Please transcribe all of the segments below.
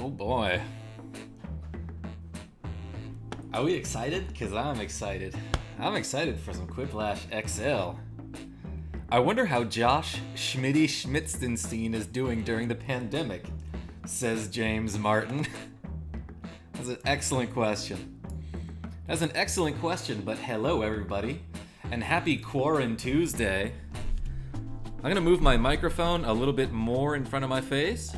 Oh boy. Are we excited? Because I'm excited. I'm excited for some Quiplash XL. I wonder how Josh Schmitty Schmitzenstein is doing during the pandemic, says James Martin. That's an excellent question. That's an excellent question, but hello everybody, and happy Quarantine Tuesday. I'm gonna move my microphone a little bit more in front of my face.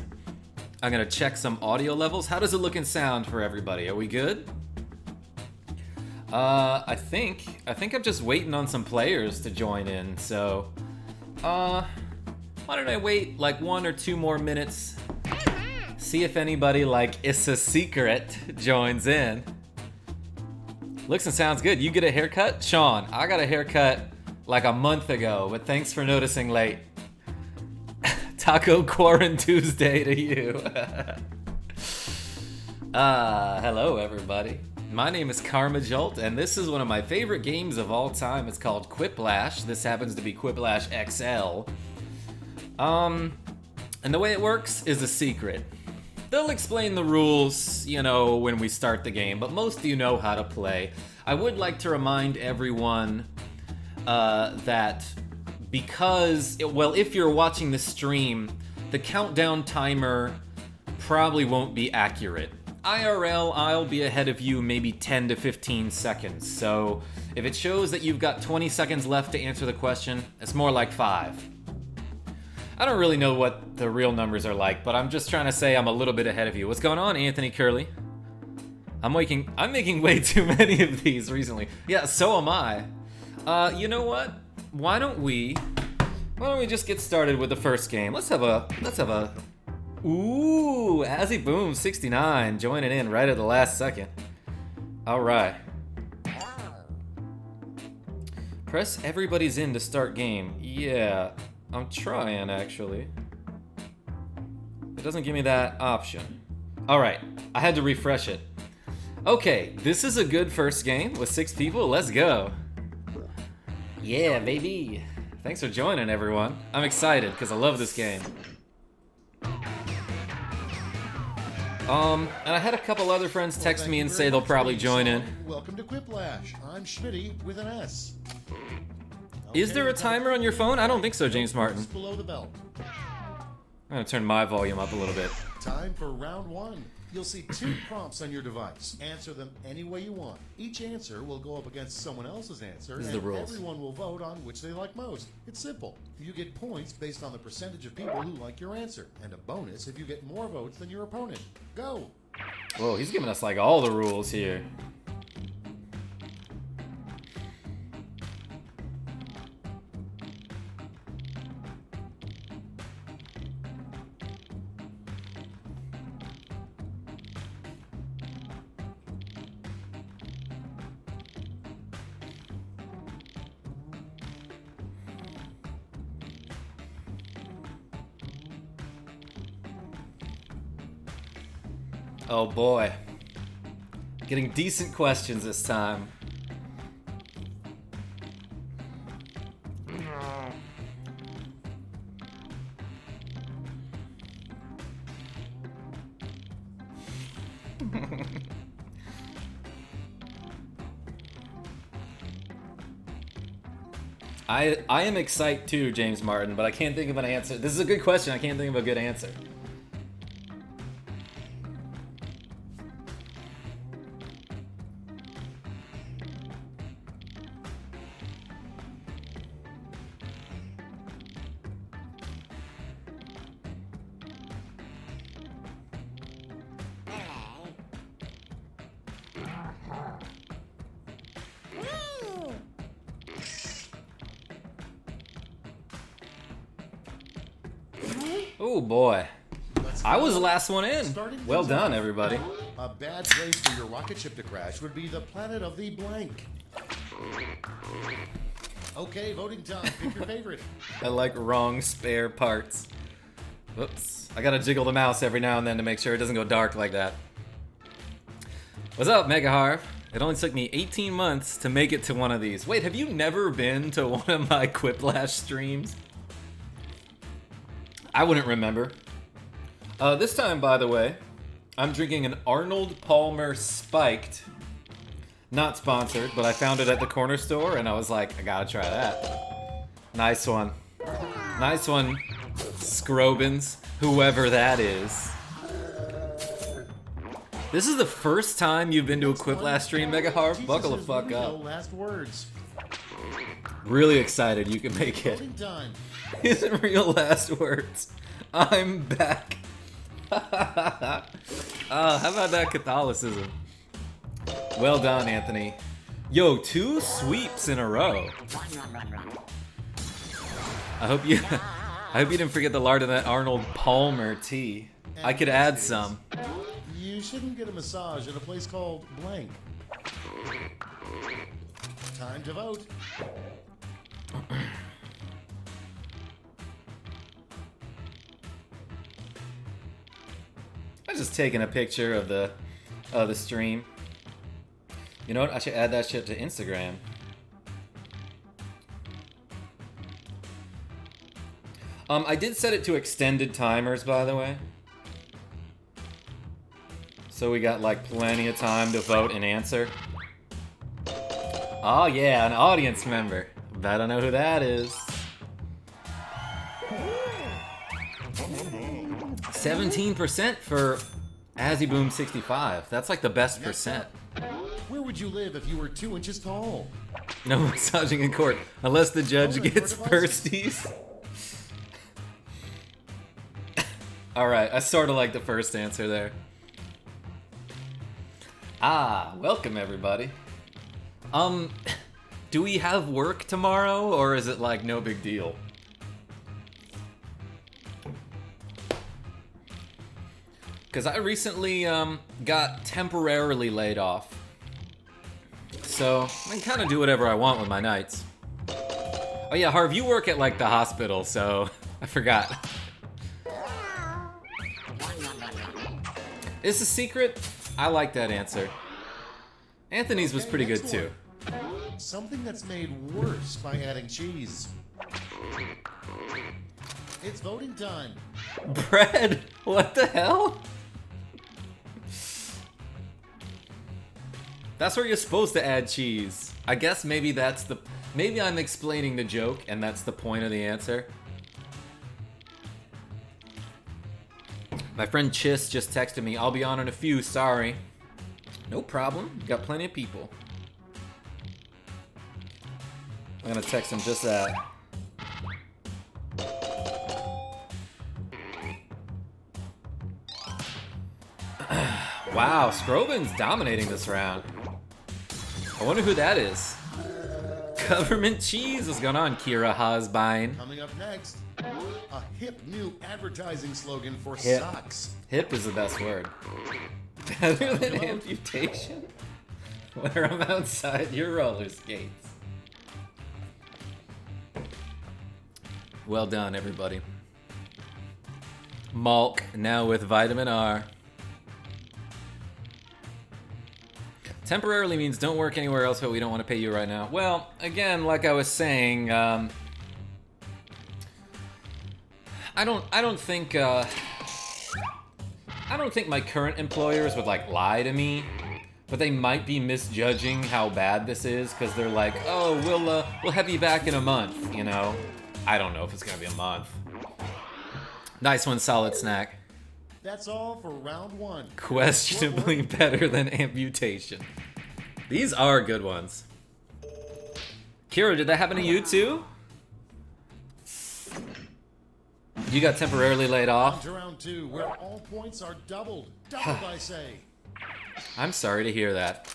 I'm gonna check some audio levels. How does it look and sound for everybody? Are we good? I think I'm just waiting on some players to join in, so why don't I wait like 1 or 2 more minutes, see if anybody like It's a Secret joins in. Looks and sounds good. You get a haircut? Sean, I got a haircut like a month ago, but thanks for noticing late. Taco Quarantine Tuesday to you. Hello everybody. My name is KarmaJolt, and this is one of my favorite games of all time. It's called Quiplash. This happens to be Quiplash XL. And the way it works is a secret. They'll explain the rules, you know, when we start the game, but most of you know how to play. I would like to remind everyone that because, well, if you're watching the stream, the countdown timer probably won't be accurate. IRL, I'll be ahead of you maybe 10 to 15 seconds. So if it shows that you've got 20 seconds left to answer the question, it's more like 5. I don't really know what the real numbers are like, but I'm just trying to say I'm a little bit ahead of you. What's going on, Anthony Curley? I'm making way too many of these recently. Yeah, so am I. You know what? Why don't we just get started with the first game? Let's have a Ooh, Azzy Boom 69 joining in right at the last second. All right. Press everybody's in to start game. Yeah, I'm trying actually. It doesn't give me that option. All right, I had to refresh it. Okay, this is a good first game with 6 people. Let's go. Yeah, baby. Thanks for joining, everyone. I'm excited because I love this game. And I had a couple other friends text me and say they'll probably join in. Welcome to Quiplash. I'm Schmitty with an S. Is there a timer on your phone? I don't think so, James Martin. Below the belt. I'm gonna turn my volume up a little bit. Time for round 1. You'll see 2 prompts on your device. Answer them any way you want. Each answer will go up against someone else's answer, This is and the rules. everyone will vote on which they like most. It's simple. You get points based on the percentage of people who like your answer, and a bonus if you get more votes than your opponent. Go! Whoa, he's giving us like all the rules here. Oh boy. Getting decent questions this time. I am excited too, James Martin, but I can't think of an answer. This is a good question. I can't think of a good answer. Oh boy. I was the last one in. Well done, everybody. A bad place for your rocket ship to crash would be the planet of the blank. Okay, voting time. Pick your favorite. I like wrong spare parts. Whoops. I gotta jiggle the mouse every now and then to make sure it doesn't go dark like that. What's up, Mega Harv? It only took me 18 months to make it to one of these. Wait, have you never been to one of my Quiplash streams? I wouldn't remember. This time, by the way, I'm drinking an Arnold Palmer Spiked. Not sponsored, but I found it at the corner store and I was like, I gotta try that. Nice one. Nice one, Scrobins, whoever that is. This is the first time you've been to a Quiplash stream, Mega Harv? Buckle the fuck up. Last words. Really excited you can make it. Isn't real last words. I'm back. How about that Catholicism? Well done, Anthony. Yo, 2 sweeps in a row. I hope you didn't forget the lard of that Arnold Palmer tea. I could add some. You shouldn't get a massage at a place called blank. Time to vote. I'm just taking a picture of the stream. You know what? I should add that shit to Instagram. I did set it to extended timers, by the way. So we got like plenty of time to vote and answer. Oh yeah, an audience member. Bet I know who that is. 17% for AzzyBoom65. That's like the best percent. Where would you live if you were 2 inches tall? No massaging in court, unless the judge gets firsties. Alright, I sort of like the first answer there. Ah, welcome everybody. Do we have work tomorrow, or is it like no big deal? Because I recently got temporarily laid off. So I can kind of do whatever I want with my nights. Oh yeah, Harv, you work at like the hospital, so I forgot. Is a secret? I like that answer. Anthony's was pretty good too. Something that's made worse by adding cheese. It's voting time. Bread? What the hell? That's where you're supposed to add cheese. I guess maybe that's the... Maybe I'm explaining the joke and that's the point of the answer. My friend Chis just texted me, I'll be on in a few, sorry. No problem, got plenty of people. I'm gonna text him just that. Wow, Scrobin's dominating this round. I wonder who that is. Government cheese, what's going on, Kira Hosbine? Coming up next, a hip new advertising slogan for Hip. socks. Hip is the best word. Better than amputation? Where I'm outside your roller skates. Well done, everybody. Malk, now with vitamin R. Temporarily means don't work anywhere else, but we don't want to pay you right now. Well, again, like I was saying, I don't think my current employers would like lie to me, but they might be misjudging how bad this is because they're like, oh, we'll have you back in a month, you know. I don't know if it's gonna be a month. Nice one, solid snack. That's all for round 1. Questionably better than amputation. These are good ones. Kira, did that happen to you too? You got temporarily laid off? To round 2, where all points are doubled. Doubled, I say. I'm sorry to hear that.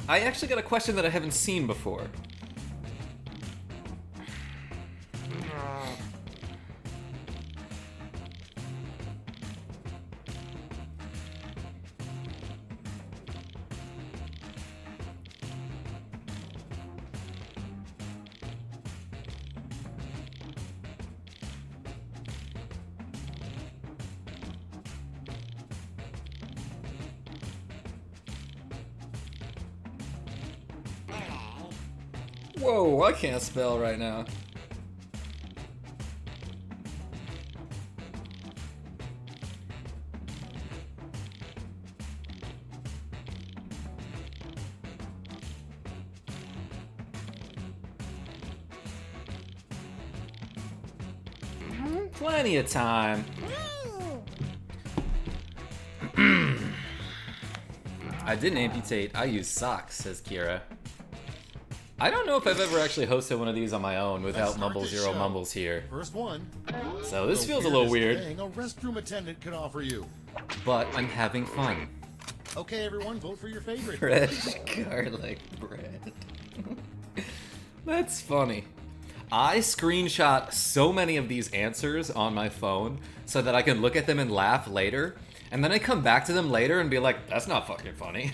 I actually got a question that I haven't seen before. Whoa, I can't spell right now. Plenty of time. I didn't amputate, I used socks, says Kira. I don't know if I've ever actually hosted one of these on my own without Mumble Zero Mumbles here. First one. So this feels a little weird. A restroom attendant could offer you. But I'm having fun. Okay, everyone, vote for your favorite. Fresh garlic bread. That's funny. I screenshot so many of these answers on my phone so that I can look at them and laugh later. And then I come back to them later and be like, that's not fucking funny.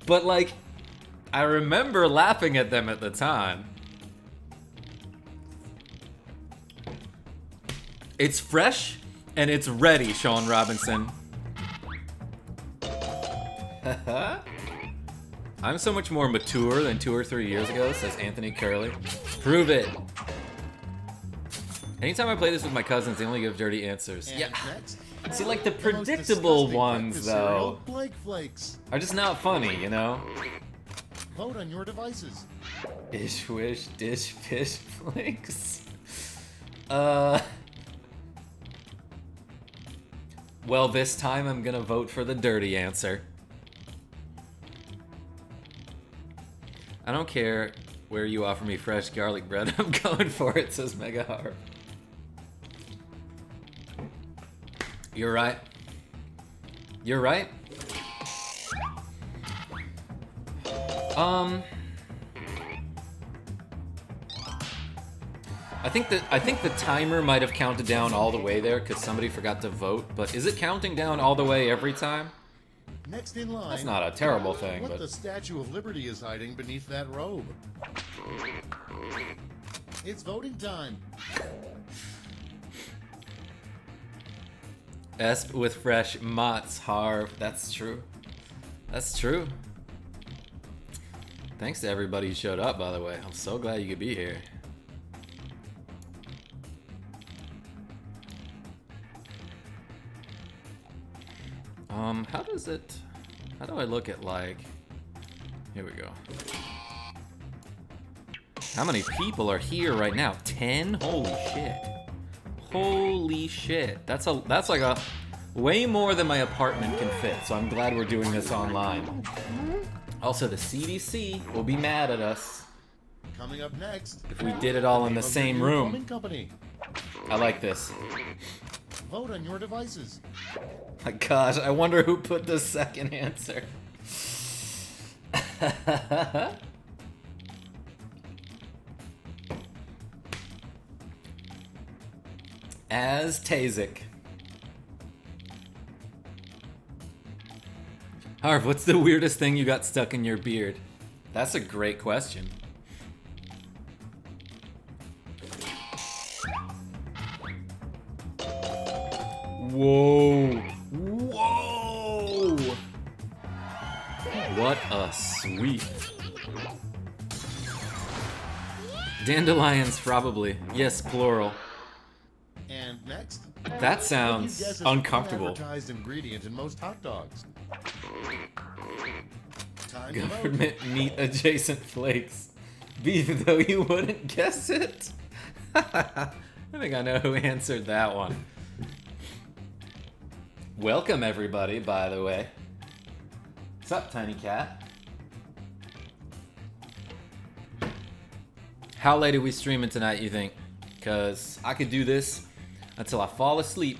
But like, I remember laughing at them at the time. It's fresh and it's ready, Sean Robinson. I'm so much more mature than 2 or 3 years ago, says Anthony Curley. Prove it. Anytime I play this with my cousins, they only give dirty answers. And yeah. next, See, like the predictable ones, though, Blake Flakes. are just not funny, you know? Vote on your devices. Dish wish, dish fish flakes. Well, this time I'm gonna vote for the dirty answer. I don't care where you offer me fresh garlic bread, I'm going for it, says Mega Harp. You're right. You're right. I think the timer might have counted down all the way there because somebody forgot to vote, but is it counting down all the way every time? Next in line. That's not a terrible thing, What but the Statue of Liberty is hiding beneath that robe. It's voting time. Esp with fresh Mott's Harv. That's true. That's true. Thanks to everybody who showed up, by the way. I'm so glad you could be here. How do I look at, like, here we go. How many people are here right now? 10? Holy shit. Holy shit. That's like a way more than my apartment can fit, so I'm glad we're doing this online. Also, the CDC will be mad at us Coming up next. if we did it all in the same room. Company. I like this. Vote on your devices. My gosh, I wonder who put the second answer. As Tazik. Harv, what's the weirdest thing you got stuck in your beard? That's a great question. Whoa. Whoa. What a sweep. Dandelions, probably. Yes, plural. And next. That sounds Guess is uncomfortable. an advertised ingredient in most hot dogs. Time to vote. Government meat adjacent flakes. Beef, though you wouldn't guess it. I think I know who answered that one. Welcome, everybody, by the way. What's up, Tiny Cat? How late are we streaming tonight, you think? Because I could do this until I fall asleep,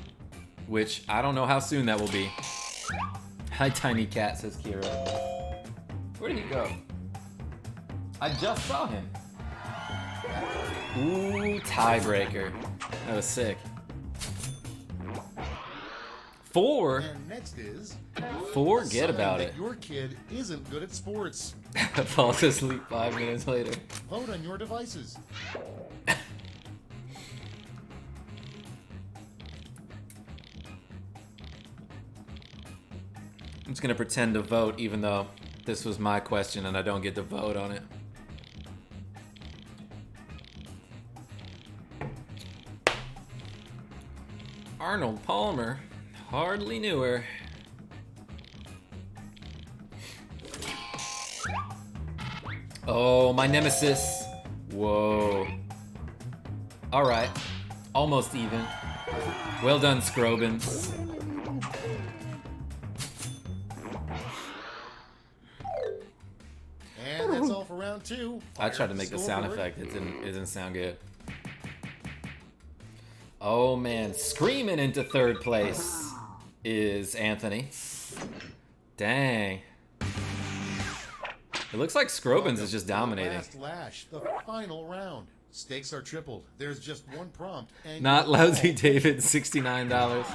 which I don't know how soon that will be. Hi, Tiny Cat, says Kira. Where did he go? I just saw him. Ooh, tiebreaker. That was sick. 4? And next is. Forget sign about that it. Your kid isn't good at sports. Falls asleep 5 minutes later. Vote on your devices. I'm just gonna pretend to vote even though this was my question and I don't get to vote on it. Arnold Palmer. Hardly knew her. Oh, my nemesis. Whoa. Alright. Almost even. Well done, Scrobins. And that's all for round 2. I tried to make the sound effect. It didn't sound good. Oh man, screaming into third place is Anthony. Dang. It looks like Scrobins is just dominating. Last lash, the final round. Stakes are tripled. There's just one prompt. And Not Lousy David, $69.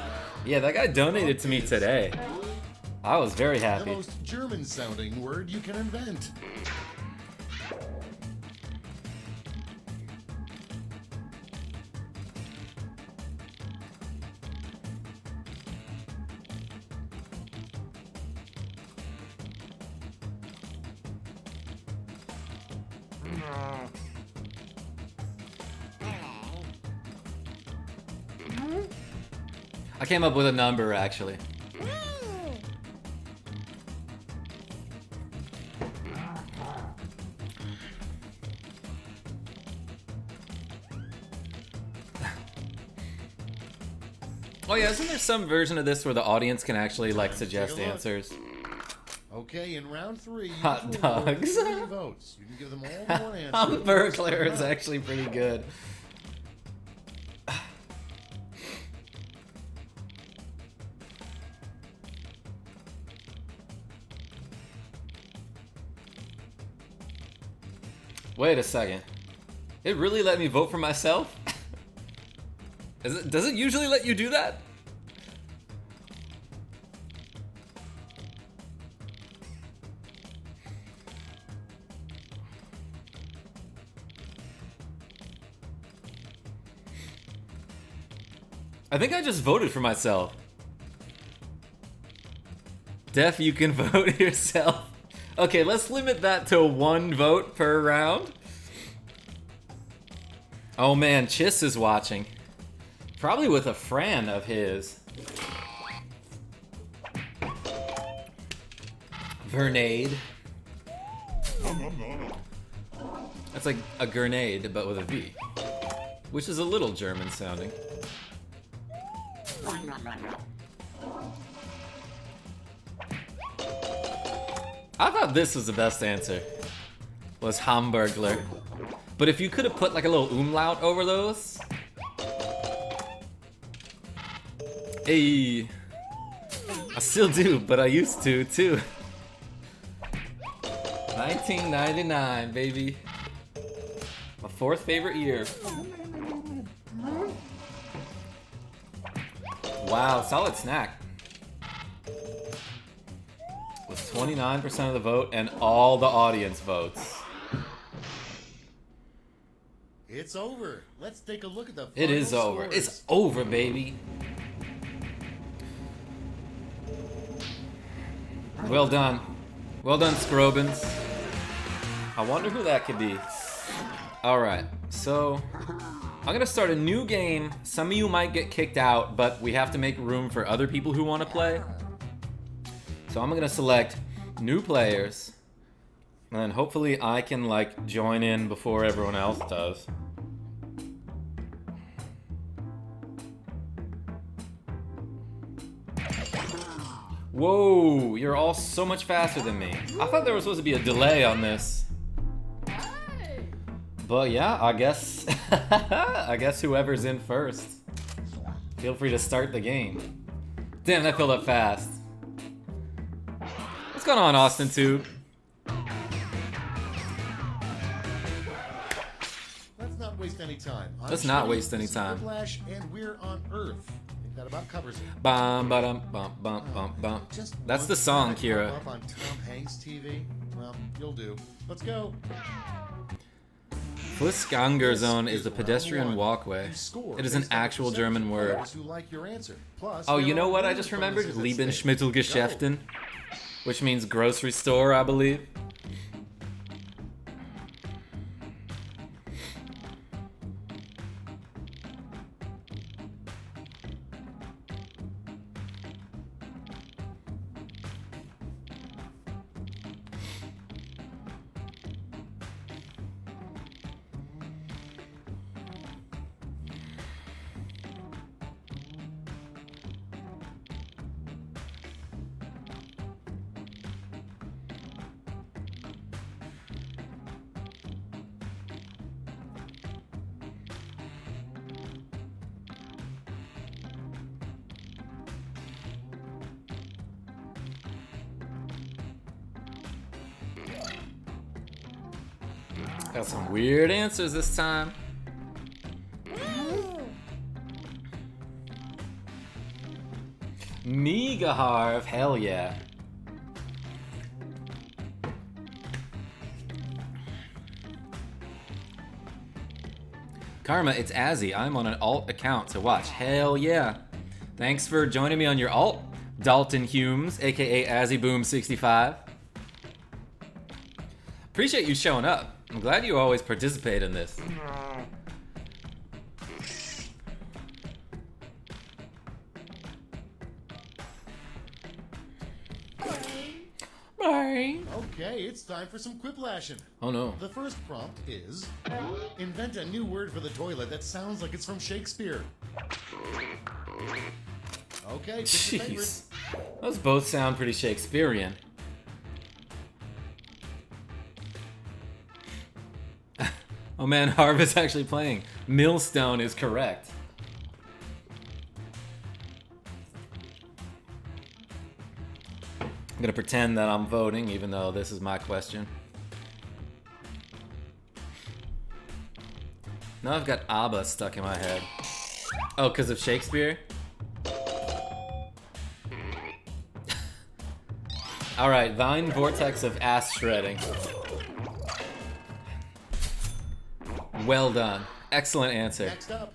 Yeah, that guy donated to me today. I was very the happy. most German-sounding word you can invent. I came up with a number, actually. Oh yeah, isn't there some version of this where the audience can actually like suggest answers? Okay, in round 3, you Hot can dogs. 3 votes. You can give them all one answer. Hamburglar is actually pretty good. Wait a second. It really let me vote for myself? Does it usually let you do that? I think I just voted for myself. Def, you can vote yourself. Okay, let's limit that to 1 vote per round. Oh man, Chiss is watching. Probably with a friend of his. Vernade. That's like a grenade, but with a V. Which is a little German sounding. I thought this was the best answer. Was Hamburglar. But if you could have put like a little umlaut over those. Hey. I still do, but I used to too. 1999, baby. My 4th favorite year. Wow, solid snack. With 29% of the vote and all the audience votes. It's over. Let's take a look at the final It is over. scores. It's over, baby. Well done. Well done, Scrobins. I wonder who that could be. Alright, so I'm gonna start a new game. Some of you might get kicked out, but we have to make room for other people who want to play. So I'm gonna select new players, and hopefully I can like join in before everyone else does. Whoa, you're all so much faster than me. I thought there was supposed to be a delay on this. But yeah, I guess I guess whoever's in first. Feel free to start the game. Damn, that filled up fast. What's going on, Austin Tube? Let's not waste any time. Let's not waste any time. Quiplash, and we're on Earth. I think that about covers it. Bum ba-dum bum bum bum bum. Just That's one the song, thing that Kira. come Up on Tom Hanks TV. Well, you'll do. Let's go. Fußgängerzone is the pedestrian walkway. It is an actual German word. Oh, you know what I just remembered? Lebensmittelgeschäften, which means grocery store, I believe. Got some weird answers this time. Megaharv, hell yeah. Karma, it's Azzy. I'm on an alt account to watch. Hell yeah. Thanks for joining me on your alt, Dalton Humes, aka AzzyBoom65. Appreciate you showing up. I'm glad you always participate in this. Bye. Okay, it's time for some quiplashing. Oh no. The first prompt is invent a new word for the toilet that sounds like it's from Shakespeare. Okay, pick your favorite. Jeez. Those both sound pretty Shakespearean. Oh man, Harv is actually playing. Millstone is correct. I'm gonna pretend that I'm voting, even though this is my question. Now I've got ABBA stuck in my head. Oh, because of Shakespeare? Alright, Vine Vortex of Ass Shredding. Well done. Excellent answer. Next up,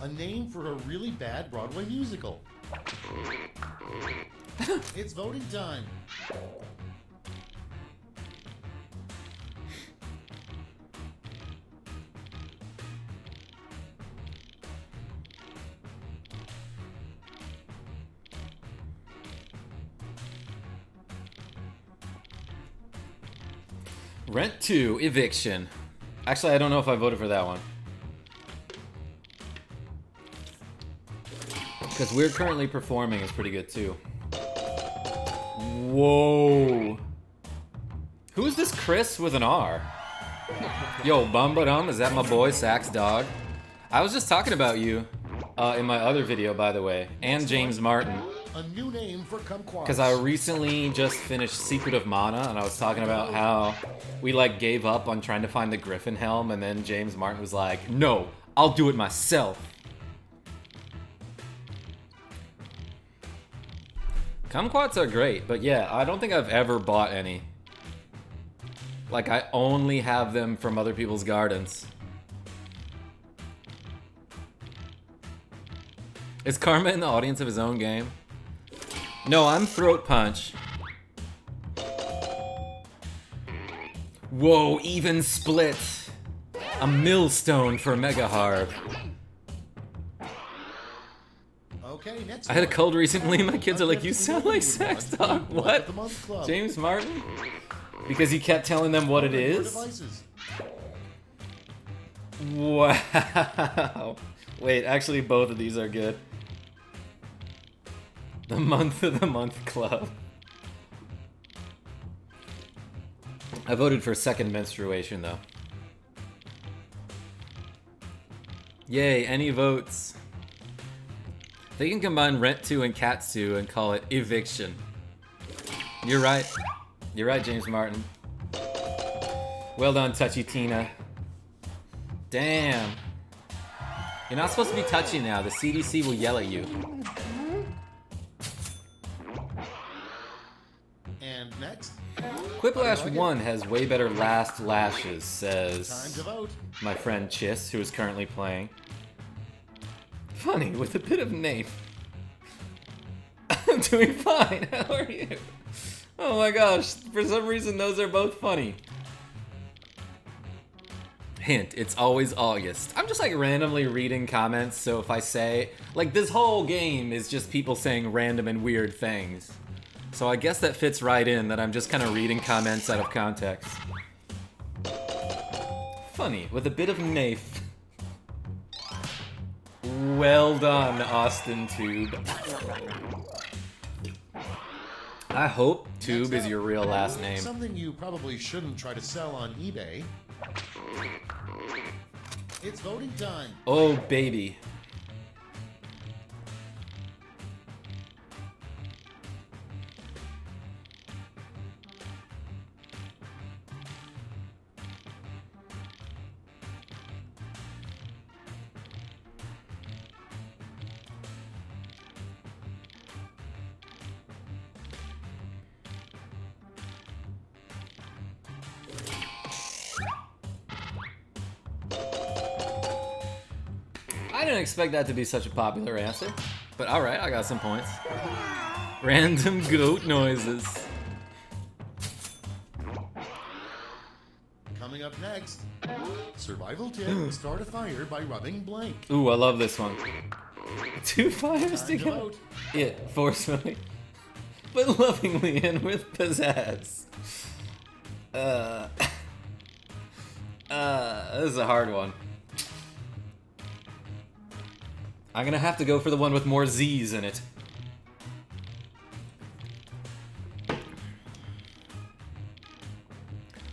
a name for a really bad Broadway musical. It's voting time. Rent 2, Eviction. Actually, I don't know if I voted for that one. Because We're Currently Performing is pretty good too. Whoa. Who is this Chris with an R? Yo, Bumbadum, is that my boy, Sax Dog? I was just talking about you in my other video, by the way, and James Martin. A new name for kumquats. Because I recently just finished Secret of Mana, and I was talking about how we like gave up on trying to find the Griffin Helm, and then James Martin was like, no, I'll do it myself. Kumquats are great, but yeah, I don't think I've ever bought any. Like, I only have them from other people's gardens. Is Karma in the audience of his own game? No, I'm Throat Punch. Whoa, even split. A millstone for Megaharv. Okay, next I had a one. cold recently. My kids are like, you sound like Sax Dog. What? The Month Club. James Martin? Because you kept telling them what it is? Devices. Wow. Wait, actually both of these are good. The Month of the Month Club. I voted for second menstruation though. Yay, any votes? They can combine Rent 2 and Cats 2 and call it Eviction. You're right. You're right, James Martin. Well done, Touchy Tina. Damn. You're not supposed to be touchy now. The CDC will yell at you. And next, Quiplash 1 has way better last lashes, time says to vote. my friend Chiss, who is currently playing. Funny, with a bit of name. I'm doing fine. How are you? Oh my gosh, for some reason those are both funny. Hint, it's always August. I'm just like randomly reading comments, so if I say, like this whole game is just people saying random and weird things. So I guess that fits right in that I'm just kind of reading comments out of context. Funny, with a bit of naif. Well done, Austin Tube. I hope Tube is your real last name. Something you probably shouldn't try to sell on eBay. It's voting time. Oh, baby. I didn't expect that to be such a popular answer. But alright, I got some points. Random goat noises. Coming up next, survival tip, start a fire by rubbing blank. Ooh, I love this one. 2 fires Time to together. vote. It forcefully, but lovingly and with pizzazz. This is a hard one. I'm gonna have to go for the one with more Z's in it.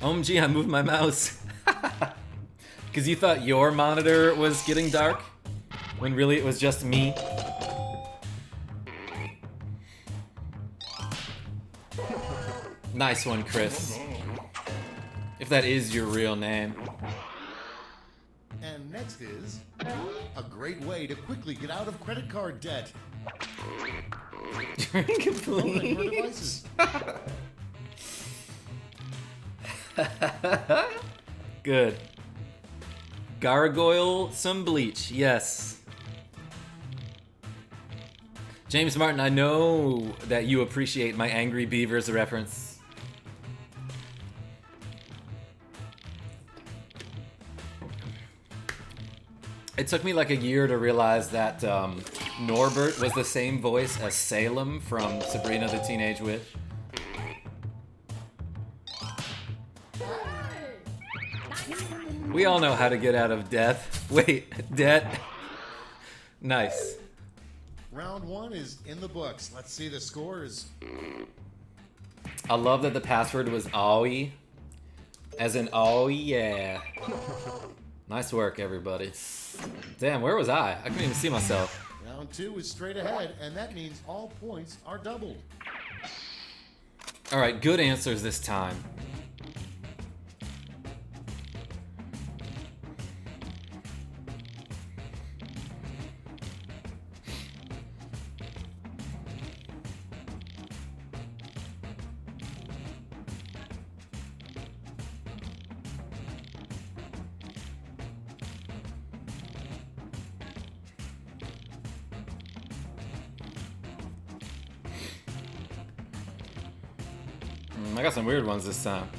OMG, I moved my mouse. Because you thought your monitor was getting dark? When really it was just me? Nice one, Chris. If that is your real name. And next is a great way to quickly get out of credit card debt. Drink a Voting for please. devices. Good. Gargoyle some bleach. Yes. James Martin, I know that you appreciate my Angry Beavers reference. It took me like a year to realize that Norbert was the same voice as Salem from Sabrina the Teenage Witch. We all know how to get out of death. Wait, debt. Nice. Round one is in the books. Let's see the scores. I love that the password was Aoi. As in, oh yeah. Nice work, everybody. Damn, where was I? I couldn't even see myself. Round two is straight ahead, and that means all points are doubled. Alright, good answers this time. I got some weird ones this time.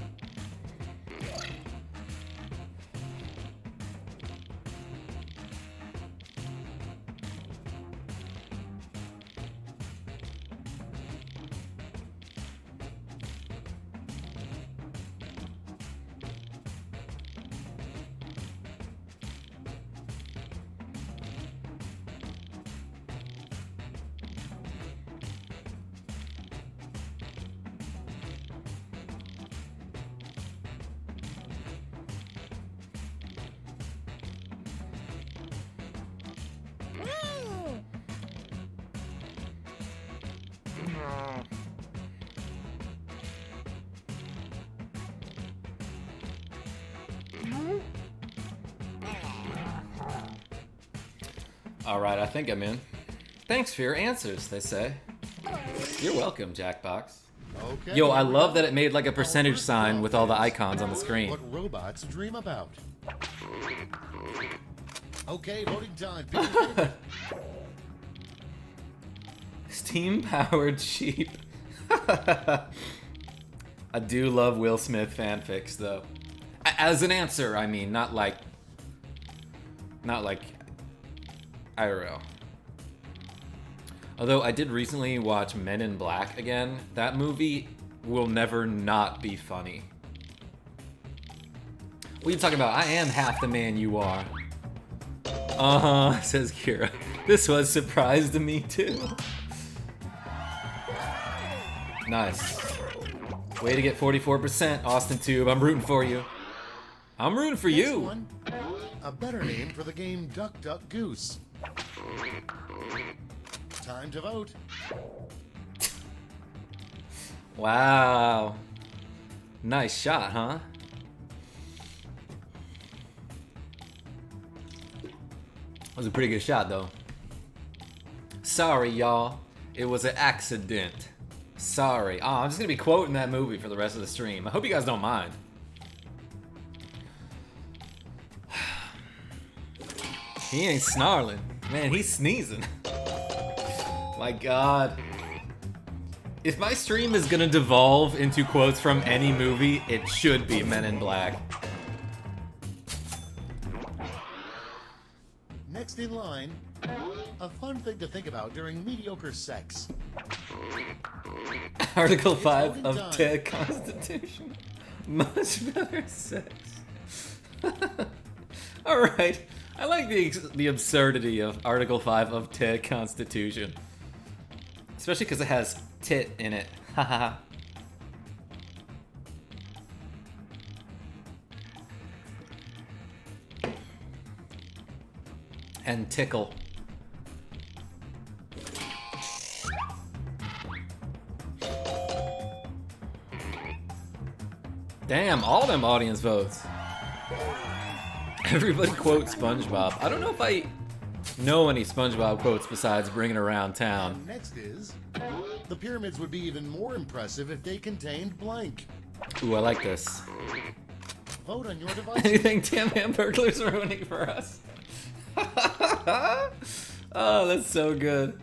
Alright, I think I'm in. Thanks for your answers, they say. You're welcome, Jackbox. Okay. Yo, I love that it made like a percentage sign with all the icons on the screen. What robots dream about. Okay, voting time. Pick your favorite. Steam-powered sheep. I do love Will Smith fanfics, though. As an answer, I mean, not like IRL. Although I did recently watch Men in Black again. That movie will never not be funny. What are you talking about? I am half the man you are. Uh-huh, says Kira. This was surprise to me, too. Nice. Way to get 44%, Austin Tube. I'm rooting for you. I'm rooting for Next you. one, a better name for the game Duck Duck Goose. Time to vote. Wow. Nice shot, huh? That was a pretty good shot, though. Sorry, y'all. It was an accident. Sorry. Oh, I'm just gonna be quoting that movie for the rest of the stream. I hope you guys don't mind. He ain't snarling. Man, he's sneezing. My god. If my stream is gonna devolve into quotes from any movie, it should be Men in Black. Next in line, a fun thing to think about during mediocre sex. Article 5 of the Constitution. Much better sex. Alright. I like the absurdity of Article 5 of the Constitution. Especially because it has tit in it. Haha. And tickle. Damn, all them audience votes. Everybody quotes SpongeBob. I don't know if I know any SpongeBob quotes besides Bringing Around Town. Next is, the pyramids would be even more impressive if they contained blank. Ooh, I like this. Vote on your device. Anything Tim Hamburglar's ruining for us? Oh, that's so good.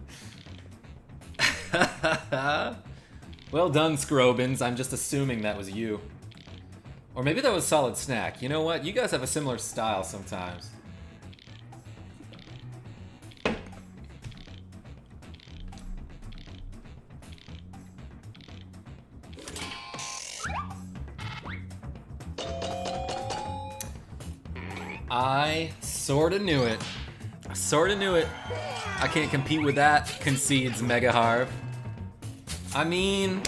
Well done, Scrobins. I'm just assuming that was you. Or maybe that was Solid Snack. You know what? You guys have a similar style sometimes. I sorta knew it. I sorta knew it. I can't compete with that, concedes Mega Harv. I mean,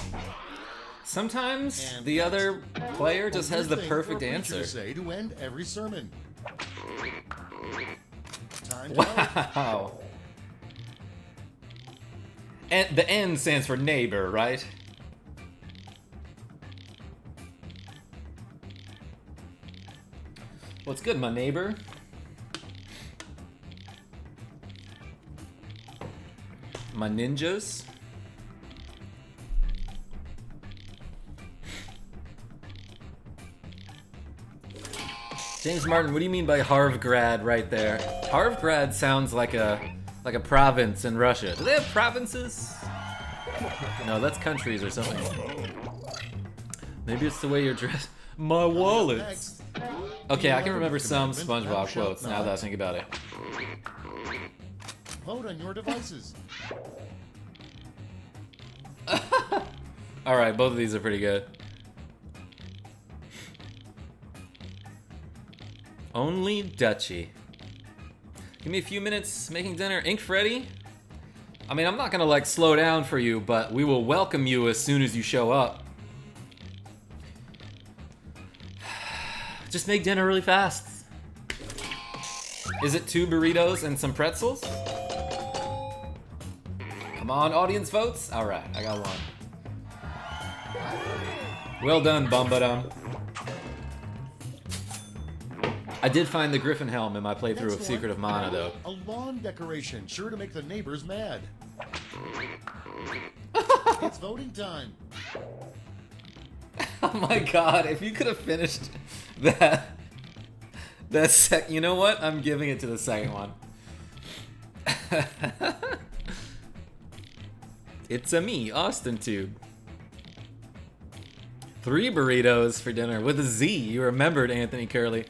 sometimes the other player just has the perfect answer. Say to end every sermon. Time to Wow. And the N stands for neighbor, right? What's good, my neighbor? My ninjas? James Martin, what do you mean by Harvgrad right there? Harvgrad sounds like a province in Russia. Do they have provinces? No, that's countries or something. Maybe it's the way you're dressed. My wallet. Okay, I can remember some SpongeBob quotes now that I think about it. Vote on your devices. Alright, both of these are pretty good. Only Dutchie. Give me a few minutes making dinner. Ink Freddy? I mean, I'm not gonna like slow down for you, but we will welcome you as soon as you show up. Just make dinner really fast. Is it 2 burritos and some pretzels? Come on, audience votes. Alright, I got one. Well done, Bumbadum. I did find the Griffin helm in my playthrough of Secret of Mana, though. A lawn decoration, sure to make the neighbors mad. It's voting time. Oh my god, if you could have finished that you know what? I'm giving it to the second one. It's a me, Austin Tube. 3 burritos for dinner with a Z. You remembered, Anthony Curley.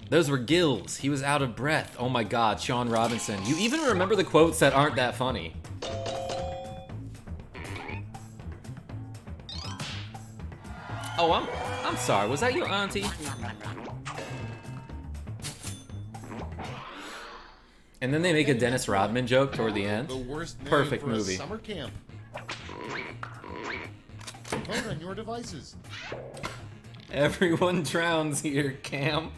Those were gills. He was out of breath. Oh my god, Sean Robinson. You even remember the quotes that aren't that funny. Oh, I'm sorry. Was that your auntie? And then they make a Dennis Rodman joke toward the end. The worst name Perfect for movie. A summer camp. Vote on your devices. Everyone drowns here, camp.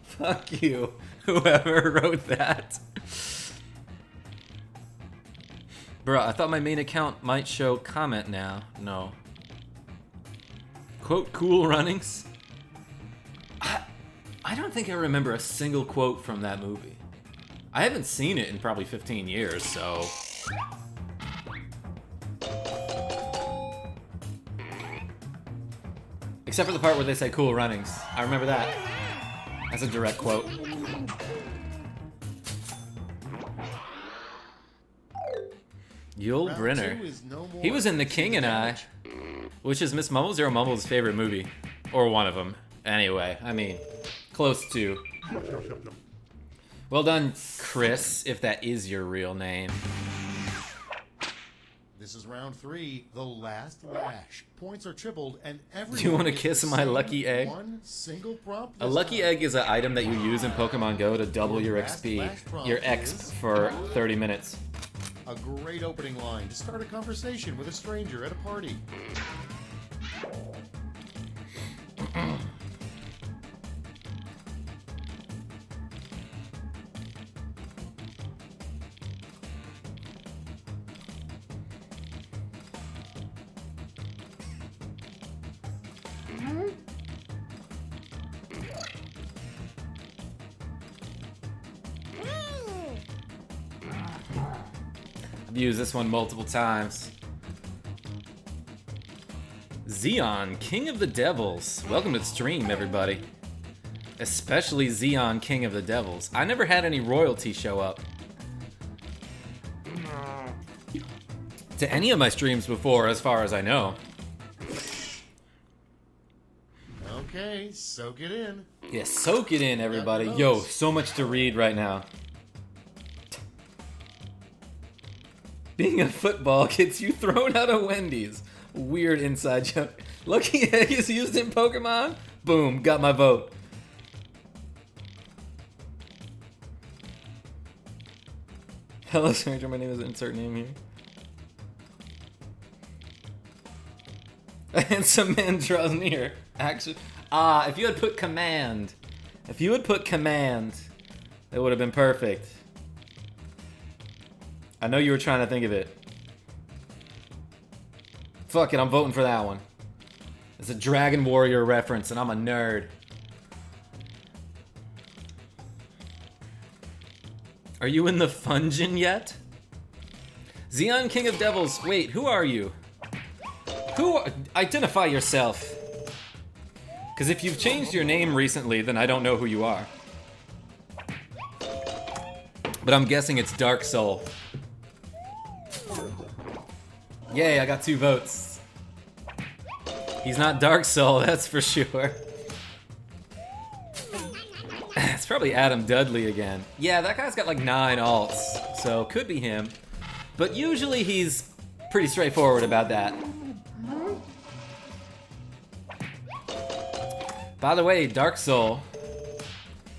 Fuck you, whoever wrote that. Bruh, I thought my main account might show comment now. No. Quote Cool Runnings? I don't think I remember a single quote from that movie. I haven't seen it in probably 15 years, so... Except for the part where they say Cool Runnings. I remember that. That's a direct quote. Yul Round Brynner. 2 is no more He was in The King and I, which is Miss Mumble Zero Mumble's favorite movie. Or one of them. Anyway, I mean, close to. Well done, Chris, if that is your real name. This is round 3, the last lash. Points are tripled, and everyone Do you want to gets kiss the my same lucky egg? One single prompt. A this lucky time. egg is an item that you use in Pokemon Go to double your XP, your exp for 30 minutes. A great opening line to start a conversation with a stranger at a party. I've used this one multiple times. Xeon, King of the Devils. Welcome to the stream, everybody. Especially Xeon, King of the Devils. I never had any royalty show up to any of my streams before, as far as I know. Okay, soak it in. Yeah, soak it in, everybody. Yo, so much to read right now. Being a football gets you thrown out of Wendy's. Weird inside joke. Lucky egg is used in Pokemon? Boom, got my vote. Hello, stranger. My name is insert name here. A handsome man draws near. Actually, if you had put command. If you had put command, it would have been perfect. I know you were trying to think of it. Fuck it, I'm voting for that one. It's a Dragon Warrior reference, and I'm a nerd. Are you in the Fungin yet? Xeon King of Devils. Wait, who are you? Identify yourself. Because if you've changed your name recently, then I don't know who you are. But I'm guessing it's Dark Soul. Yay, I got 2 votes. He's not Dark Soul, that's for sure. It's probably Adam Dudley again. Yeah, that guy's got like 9 alts, so could be him. But usually he's pretty straightforward about that. By the way, Dark Soul,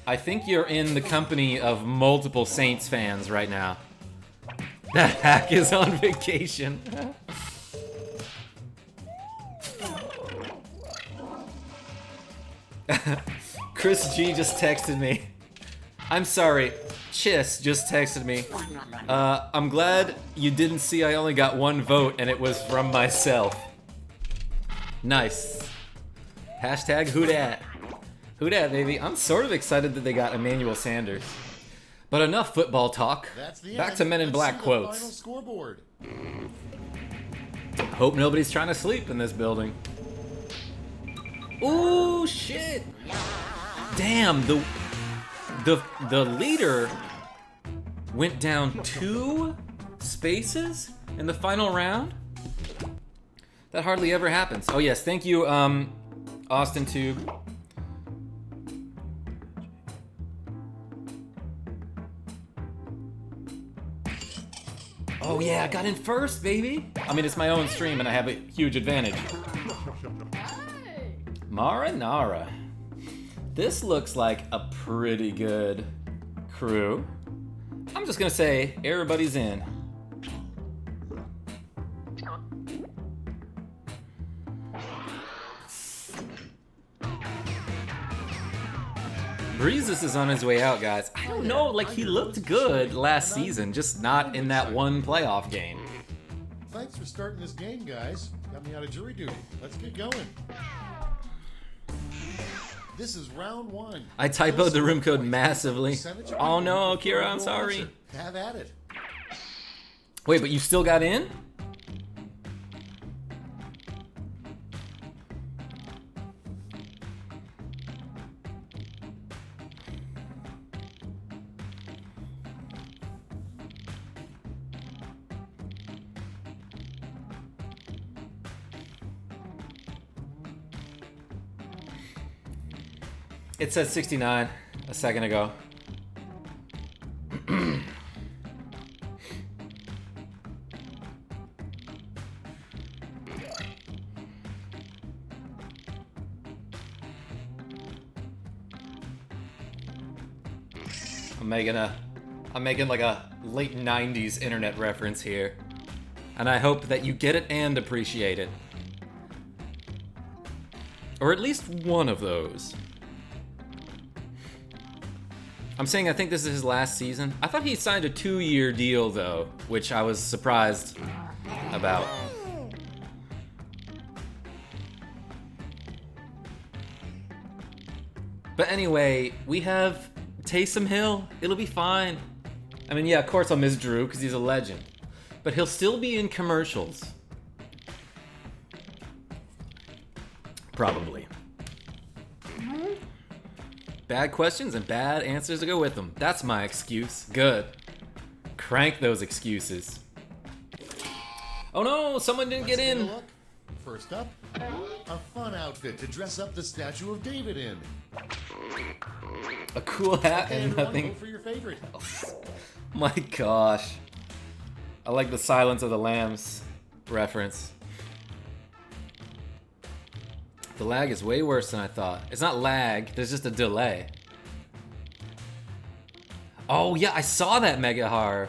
I think you're in the company of multiple Saints fans right now. That hack is on vacation. Chris G just texted me. I'm sorry, Chiss just texted me. I'm glad you didn't see I only got 1 vote and it was from myself. Nice. Hashtag who dat? Who dat, baby? I'm sort of excited that they got Emmanuel Sanders. But enough football talk. Back to Men in Black quotes. Final scoreboard. Hope nobody's trying to sleep in this building. Ooh, shit! Damn, the leader went down 2 spaces in the final round? That hardly ever happens. Oh yes, thank you, Austin Tube. Oh yeah, I got in first, baby! I mean, it's my own stream and I have a huge advantage. Marinara. This looks like a pretty good crew. I'm just gonna say, everybody's in. Breezes is on his way out, guys. I don't know, like he looked good last season, just not in that one playoff game. Thanks for starting this game, guys. Got me out of jury duty. Let's get going. This is round 1. I typoed the room code massively. Oh no, Kira, I'm sorry. Have at it. Wait, but you still got in? It said 69 a second ago. I'm making like a late 90s internet reference here. And I hope that you get it and appreciate it. Or at least one of those. I'm saying I think this is his last season. I thought he signed a 2-year deal though, which I was surprised about. But anyway, we have Taysom Hill. It'll be fine. I mean, yeah, of course I'll miss Drew because he's a legend. But he'll still be in commercials. Probably. Bad questions and bad answers to go with them. That's my excuse. Good. Crank those excuses. Oh no, someone didn't get in. First up, a fun outfit to dress up the statue of David in. A cool hat Okay, and everyone, nothing. vote for your favorite. My gosh. I like the Silence of the Lambs reference. The lag is way worse than I thought. It's not lag, there's just a delay. Oh yeah, I saw that Mega Harv.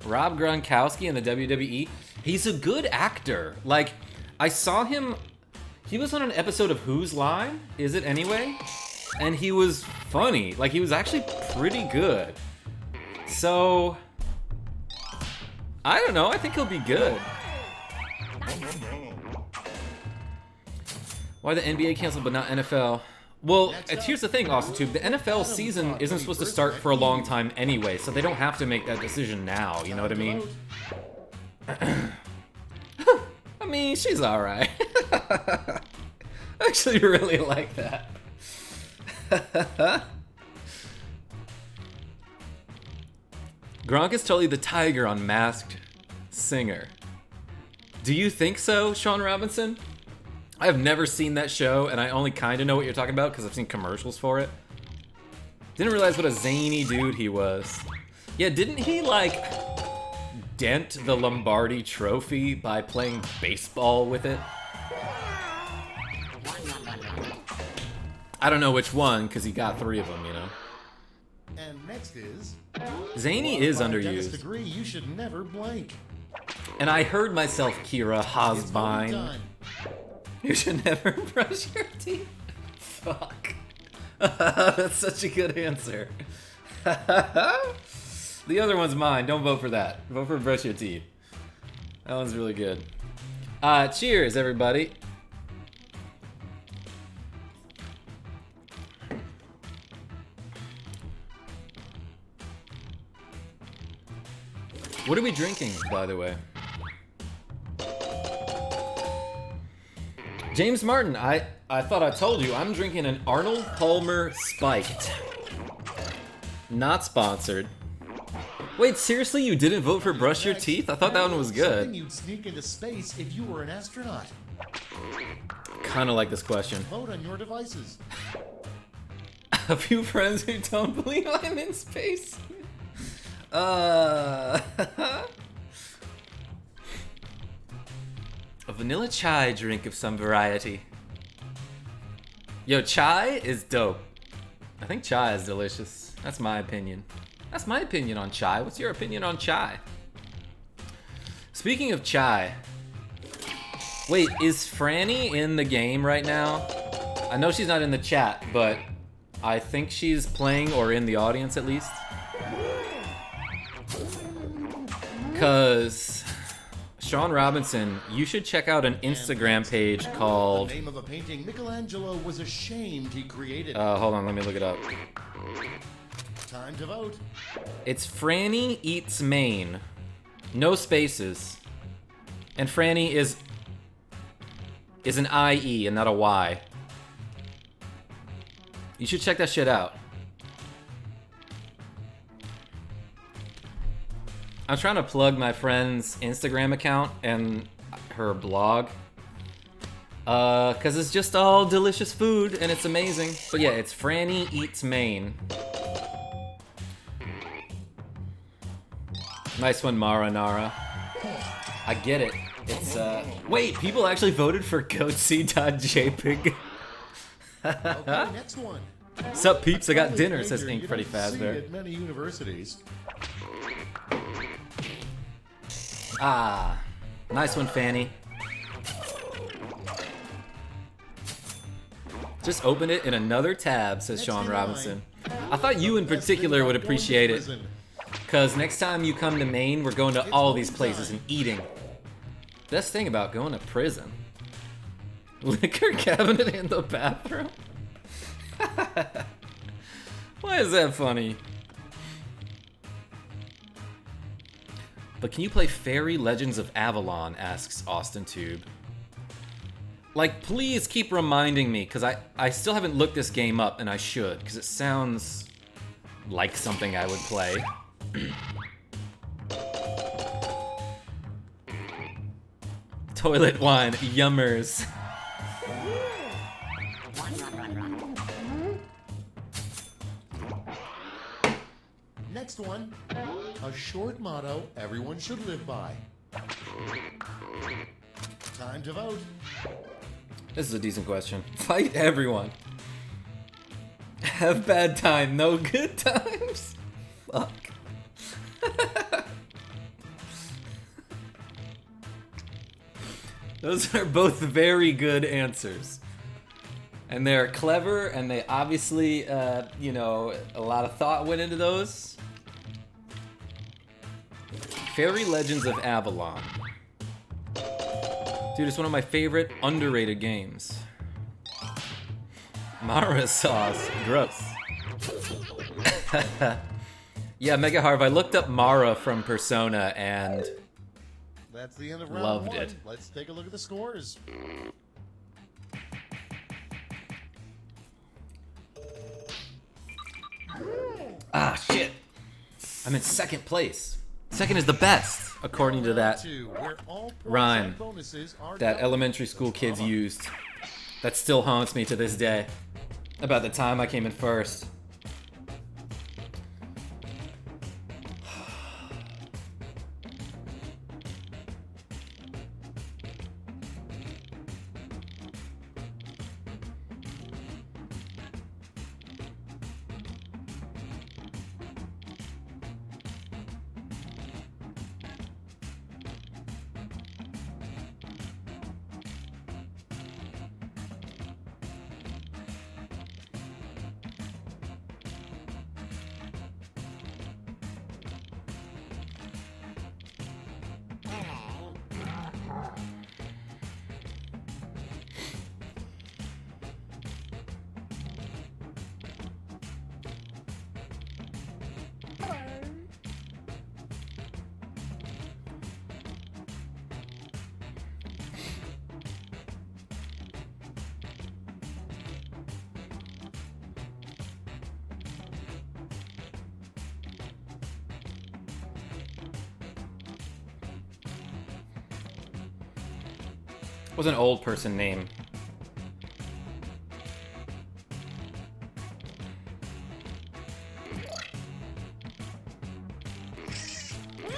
Rob Gronkowski in the WWE. He's a good actor. Like, I saw him, he was on an episode of Whose Line? Is it anyway? And he was funny. Like, he was actually pretty good. So, I don't know, I think he'll be good. Why the NBA canceled but not NFL? Well, here's the thing, AwesomeTube. The NFL season isn't supposed to start for a long time anyway, so they don't have to make that decision now, you know what I mean? I mean, she's alright. I actually really like that. Gronk is totally the tiger on Masked Singer. Do you think so, Sean Robinson? I have never seen that show, and I only kind of know what you're talking about because I've seen commercials for it. Didn't realize what a zany dude he was. Yeah, didn't he, like, dent the Lombardi Trophy by playing baseball with it? I don't know which one, because he got 3 of them, you know? And next is... Zany is By a underused. degree, you should never blank. And I heard myself, Kira It's Hosbine. time. You should never brush your teeth. Fuck. That's such a good answer. The other one's mine. Don't vote for that. Vote for brush your teeth. That one's really good. Cheers, everybody. What are we drinking, by the way? James Martin, I thought I told you, I'm drinking an Arnold Palmer Spiked. Not sponsored. Wait, seriously, you didn't vote for Brush Your Teeth? I thought that one was Something good. you'd sneak into space if you were an astronaut. Kinda like this question. Vote on your devices. A few friends who don't believe I'm in space. A vanilla chai drink of some variety. Yo, chai is dope. I think chai is delicious. That's my opinion. That's my opinion on chai. What's your opinion on chai? Speaking of chai. Wait, is Franny in the game right now? I know she's not in the chat, but I think she's playing or in the audience at least. Cause Sean Robinson, you should check out an Instagram page called... The name of a painting Michelangelo was ashamed he created. hold on, let me look it up. Time to vote. It's Franny Eats Maine. No spaces. And Franny is an I-E and not a Y. You should check that shit out. I'm trying to plug my friend's Instagram account and her blog. Cause it's just all delicious food and it's amazing. But yeah, it's Franny Eats Maine. Nice one, Marinara. I get it. It's, wait, people actually voted for goatsy.jpg. Okay, next one. Sup, peeps? I got Probably dinner, says danger Ink you Pretty don't Fast see there. at many universities. Ah, nice one, Fanny. Just open it in another tab, says Next Sean in Robinson. line. I thought you in Best thing particular about would going to appreciate it. prison. Because next time you come to Maine, we're going to It's all home these places time. and eating. Best thing about going to prison. Liquor cabinet in the bathroom? Why is that funny? But can you play Fairy Legends of Avalon, asks Austin Tube. Like, please keep reminding me, because I still haven't looked this game up, and I should, because it sounds like something I would play. Toilet wine, yummers. Next one. A short motto everyone should live by. Time to vote. This is a decent question. Fight everyone. Have bad time, no good times? Fuck. Those are both very good answers. And they're clever, and they obviously, you know, a lot of thought went into those. Fairy Legends of Avalon. Dude, it's one of my favorite underrated games. Mara sauce. Gross. Yeah, Mega Harv, I looked up Mara from Persona and That's the end of round loved one. it. Let's take a look at the scores. Ah, shit. I'm in second place. Second is the best, according to that Two, where all points rhyme and bonuses are that doubled. elementary school kids used. That still haunts me to this day. About the time I came in first. Was an old person name.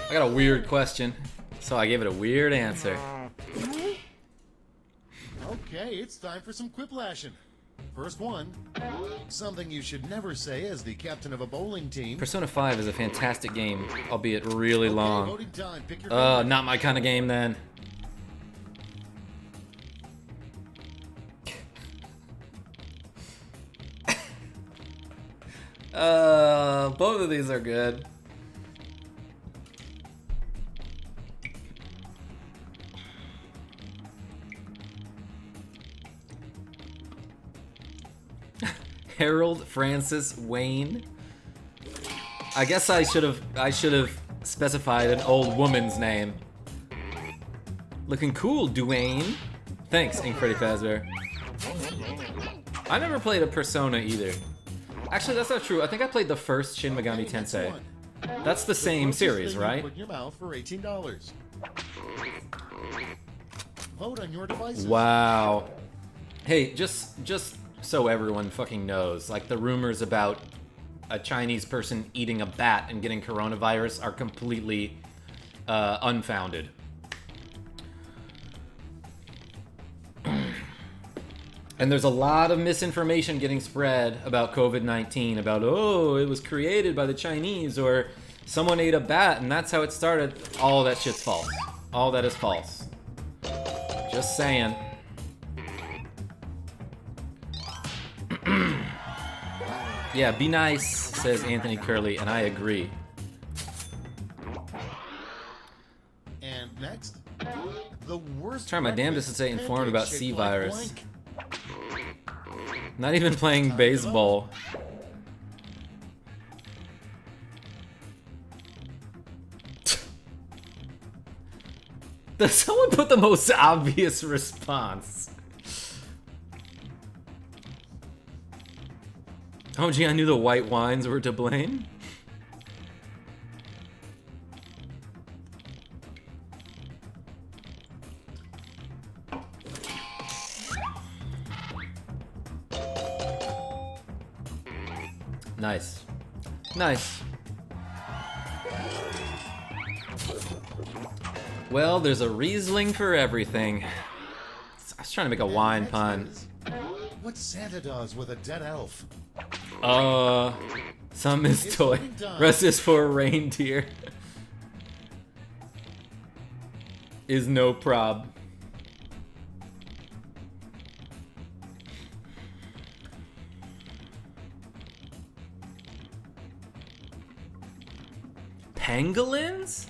I got a weird question, so I gave it a weird answer. Okay, it's time for some quiplashing. First one. Something you should never say as the captain of a bowling team. Persona 5 is a fantastic game, albeit really Okay, long. voting time. Pick your favorite. Not my kind of game then. Both of these are good. Harold Francis Wayne. I guess I should have specified an old woman's name. Looking cool, Dwayne. Thanks, Ink Freddy Fazbear. I never played a Persona either. Actually, that's not true. I think I played the first Shin Megami Okay, next Tensei. one. That's the same Closest series, thing you right? Put in your mouth for $18. Vote on your devices. Wow. Hey, just so everyone fucking knows, like the rumors about a Chinese person eating a bat and getting coronavirus are completely unfounded. And there's a lot of misinformation getting spread about COVID-19, about, oh, it was created by the Chinese, or someone ate a bat and that's how it started. All that shit's false. All that is false. Just saying. Yeah, be nice, says Anthony Curley, and I agree. And next, the worst. Try my damnedest to stay informed about C pancake-shaped like virus. blank. Not even playing baseball. Does someone put the most obvious response? Oh gee, I knew the white wines were to blame. Nice. Nice. Well, there's a Riesling for everything. I was trying to make a wine Next pun. is what Santa does with a dead elf. Some is toy. Rest is for a reindeer. Is no prob. Pangolins?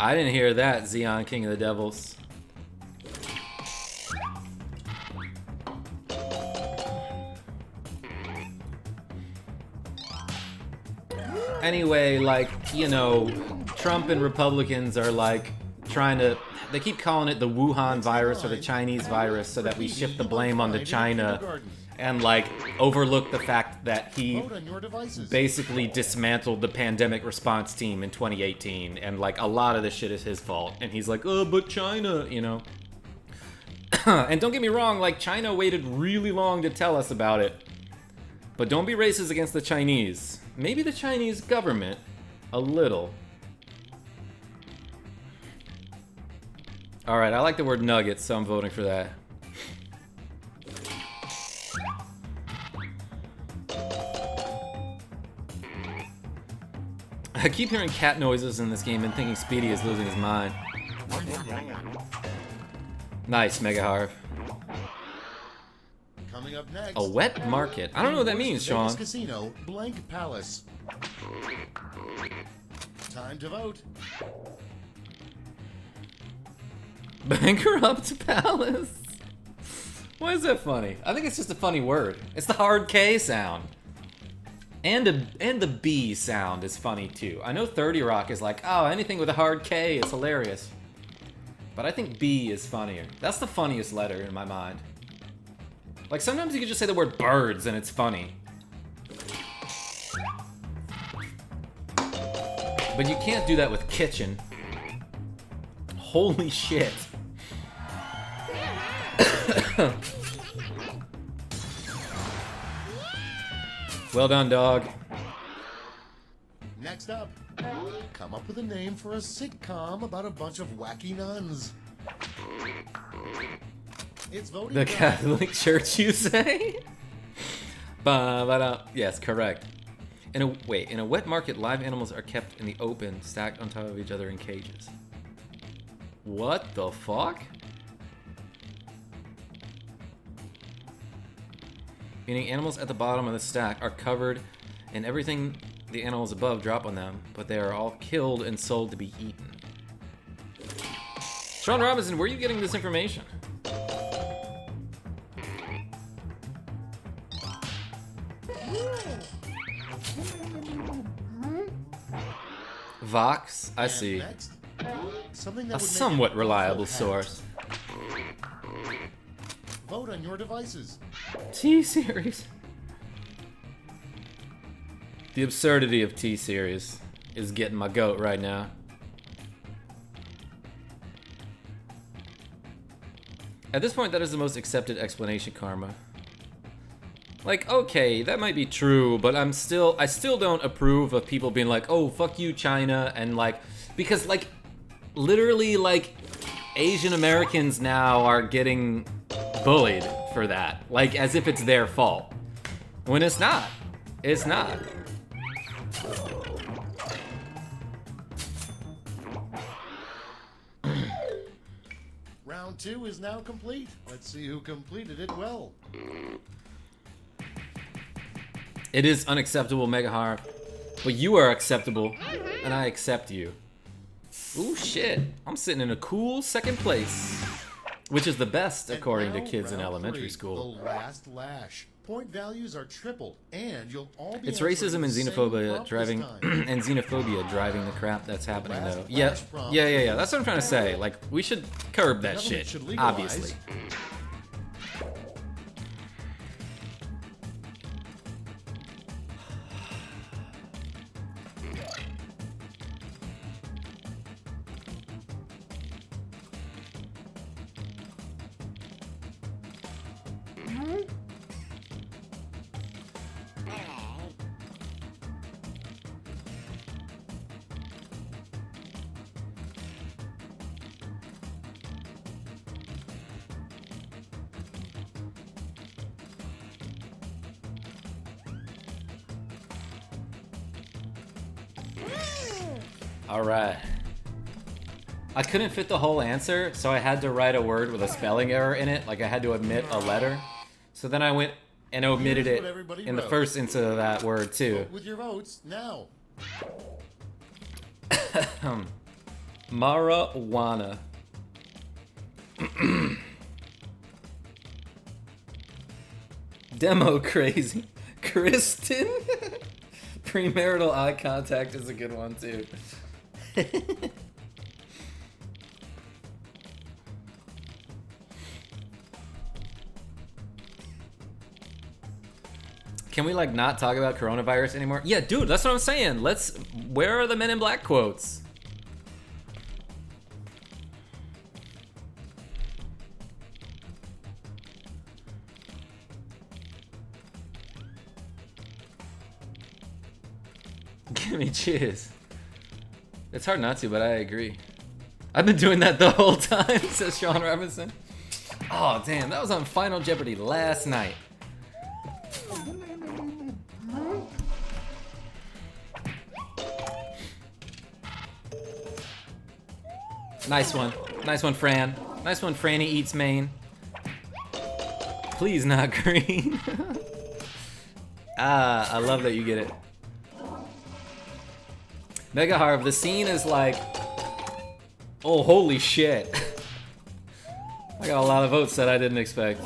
I didn't hear that, Xeon King of the Devils. Anyway, like, you know, Trump and Republicans are like trying to, they keep calling it the Wuhan virus or the Chinese virus so that we shift the blame onto China and like overlook the fact that he Vote on your devices. basically dismantled the pandemic response team in 2018, and like a lot of this shit is his fault, and he's like, oh, but China, you know. And don't get me wrong, like, China waited really long to tell us about it, but don't be racist against the Chinese. Maybe the Chinese government, a little. Alright, I like the word nuggets, so I'm voting for that. I keep hearing cat noises in this game and thinking Speedy is losing his mind. Nice, Mega Harv. Coming up next. A wet market. I don't know what that means, Vegas Sean. Casino, Blank Palace. Time to vote. Bankrupt Palace. Why is that funny? I think it's just a funny word. It's the hard K sound. And the B sound is funny too. I know 30 Rock is like, oh, anything with a hard K is hilarious. But I think B is funnier. That's the funniest letter in my mind. Like, sometimes you can just say the word birds and it's funny. But you can't do that with kitchen. Holy shit. Well done, dog. Next up, come up with a name for a sitcom about a bunch of wacky nuns. It's voting The time. Catholic Church, you say? Ba-ba-da. Yes, correct. In a wet market, live animals are kept in the open, stacked on top of each other in cages. What the fuck? Meaning animals at the bottom of the stack are covered and everything the animals above drop on them, but they are all killed and sold to be eaten. Sean Robinson, where are you getting this information? Vox, I And see. next, something that A would make somewhat an reliable awful hat. source. Vote on your devices. T-Series. The absurdity of T-Series is getting my goat right now. At this point, that is the most accepted explanation, Karma. Like, okay, that might be true, but I still don't approve of people being like, oh, fuck you, China, and like, because like, literally, like, Asian Americans now are getting bullied for that, like, as if it's their fault, when it's not. It's not. Round 2 is now complete. Let's see who completed it well. It is unacceptable, Megahar, but you are acceptable, and I accept you. Ooh, shit. I'm sitting in a cool second place, which is the best according to kids in elementary school. The last lash. Point values are tripled, and you'll all be. It's racism and xenophobia driving driving the crap that's happening though. Yeah. That's what I'm trying to say. Like, we should curb that shit, obviously. Alright. I couldn't fit the whole answer, so I had to write a word with a spelling error in it. Like, I had to omit a letter. So then I went and omitted it in the first instance of that word, too. Vote with your votes now. Marijuana. Demo crazy. Kristen? Premarital eye contact is a good one, too. Can we, like, not talk about coronavirus anymore? Yeah, dude, that's what I'm saying. Where are the Men in Black quotes? Give me cheers. It's hard not to, but I agree. I've been doing that the whole time, says Sean Robinson. Oh, damn, that was on Final Jeopardy last night. Nice one. Nice one, Fran. Nice one, Franny Eats Maine. Please not green. I love that you get it. Mega Harv, the scene is like, oh, holy shit. I got a lot of votes that I didn't expect.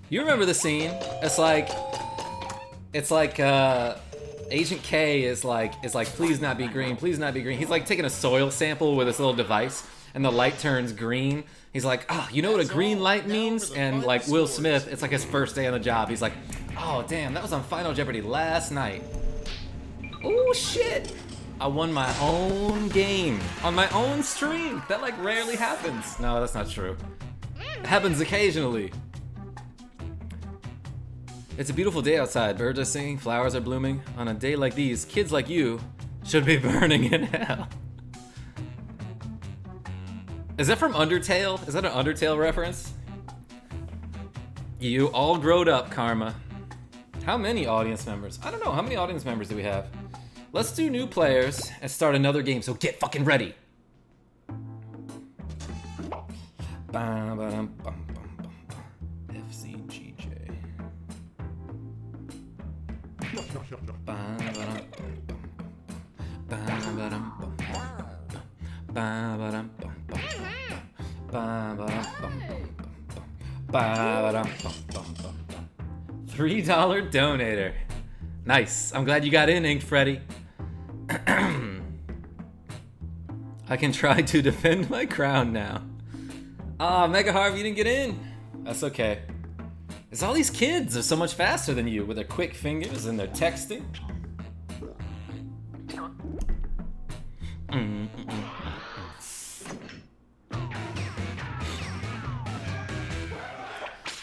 You remember the scene? It's like Agent K is like, please not be green, please not be green. He's like taking a soil sample with this little device, and the light turns green. He's like, oh, you know what a green light means? And like Will Smith, it's like his first day on the job. He's like, oh, damn, that was on Final Jeopardy last night. Oh shit! I won my own game on my own stream. That like rarely happens. No, that's not true. It happens occasionally. It's a beautiful day outside. Birds are singing, flowers are blooming. On a day like these, kids like you should be burning in hell. Is that from Undertale? Is that an Undertale reference? You all growed up, Karma. How many audience members? I don't know. How many audience members do we have? Let's do new players and start another game, so get fucking ready. FCGJ. $3 donator. Nice. I'm glad you got in, Ink Freddy. I can try to defend my crown now. Ah, Mega Harv, you didn't get in. That's okay. It's all these kids are so much faster than you with their quick fingers and their texting.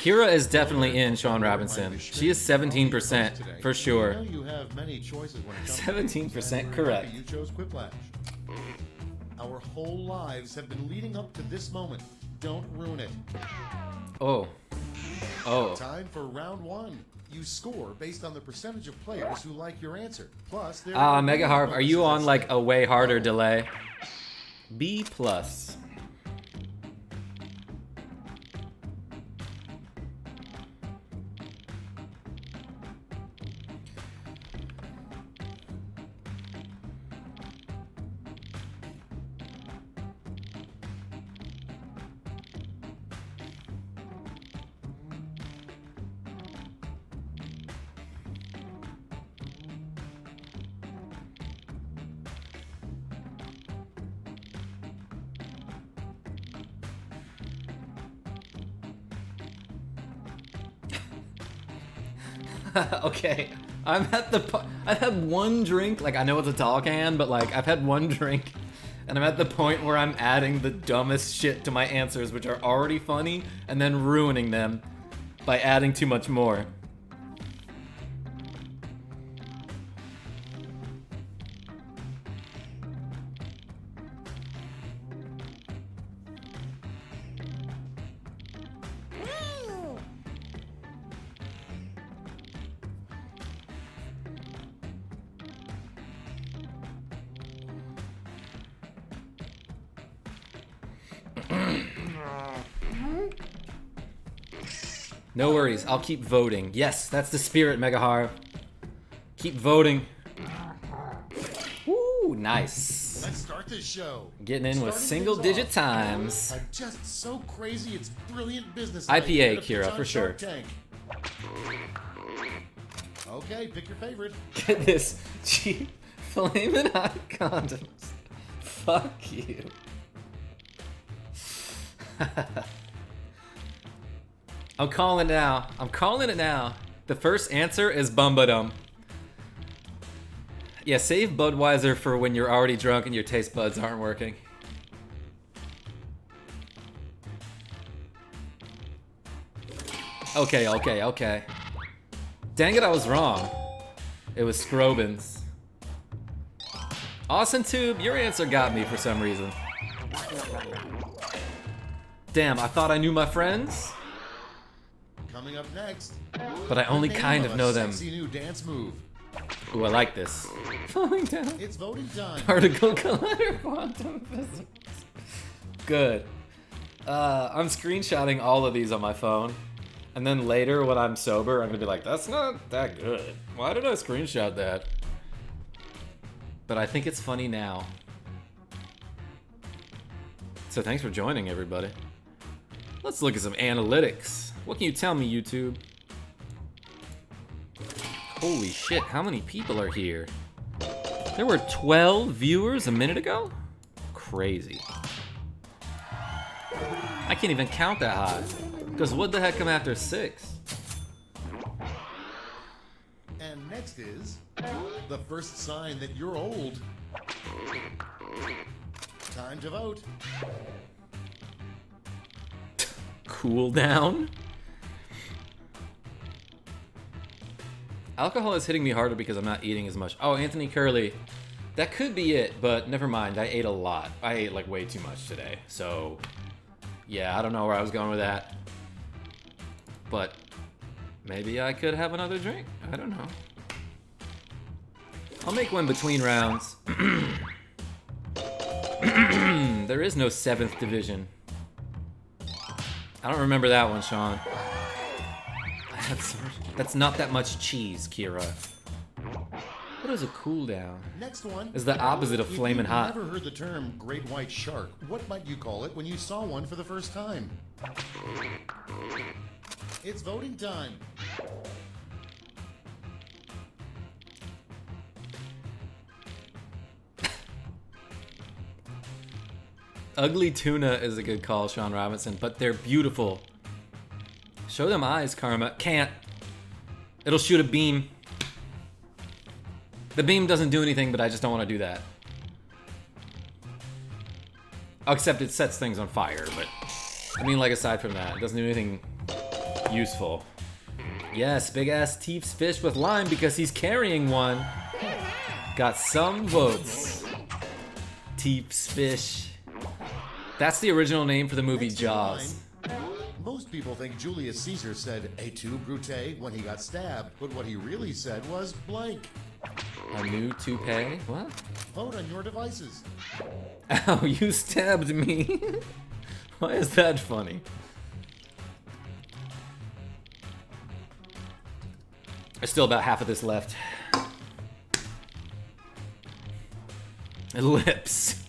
Kira is definitely in Sean Robinson. She is 17% for sure. I know you have many choices when it comes 17% to correct. You chose Quiplash. Our whole lives have been leading up to this moment. Don't ruin it. Oh. Oh. Time for round one. You score based on the percentage of players who like your answer. Plus, there Mega Harv, are you on like a way harder delay? B plus. Okay, I've had one drink, like I know it's a tall can, but like I've had one drink and I'm at the point where I'm adding the dumbest shit to my answers, which are already funny, and then ruining them by adding too much more. No worries, I'll keep voting. Yes, that's the spirit, Mega Harv. Keep voting. Woo, nice. Let's start this show. Getting in with single-digit times. I'm just so crazy, it's brilliant business. IPA, Kira, for sure. Tank. Okay, pick your favorite. Get this cheap flaming hot condoms. Fuck you. I'm calling it now. I'm calling it now. The first answer is Bumbadum. Yeah, save Budweiser for when you're already drunk and your taste buds aren't working. Okay, okay, okay. Dang it, I was wrong. It was Scrobins. Austin Tube, your answer got me for some reason. Damn, I thought I knew my friends. Coming up next. But I only kind of know them. Sexy new dance move. Ooh, I like this. Falling down. It's voting time. Particle collider quantum physics. Good. I'm screenshotting all of these on my phone. And then later when I'm sober, I'm gonna be like, that's not that good. Why did I screenshot that? But I think it's funny now. So thanks for joining, everybody. Let's look at some analytics. What can you tell me, YouTube? Holy shit, how many people are here? There were 12 viewers a minute ago? Crazy. I can't even count that high. Because what the heck come after 6? And next is the first sign that you're old. Time to vote. Cool down? Alcohol is hitting me harder because I'm not eating as much. Oh, Anthony Curley. That could be it, but never mind. I ate a lot. I ate like way too much today. So, yeah, I don't know where I was going with that. But maybe I could have another drink. I don't know. I'll make one between rounds. There is no 7th division. I don't remember that one, Sean. That's not that much cheese, Kira. What is a cooldown? Next one is the opposite of flamin' hot. If you've never heard the term great white shark, what might you call it when you saw one for the first time? It's voting time. Ugly tuna is a good call, Sean Robinson, but they're beautiful. Show them eyes, Karma. Can't. It'll shoot a beam. The beam doesn't do anything, but I just don't want to do that. Except it sets things on fire, but I mean, like, aside from that, it doesn't do anything Useful. Yes, big ass Teef's fish with lime because he's carrying one. Got some votes. Teef's fish. That's the original name for the movie Jaws. Most people think Julius Caesar said "et tu, Brute" when he got stabbed, but what he really said was blank. A new toupee? What? Vote on your devices. Ow, you stabbed me. Why is that funny? There's still about half of this left. Lips.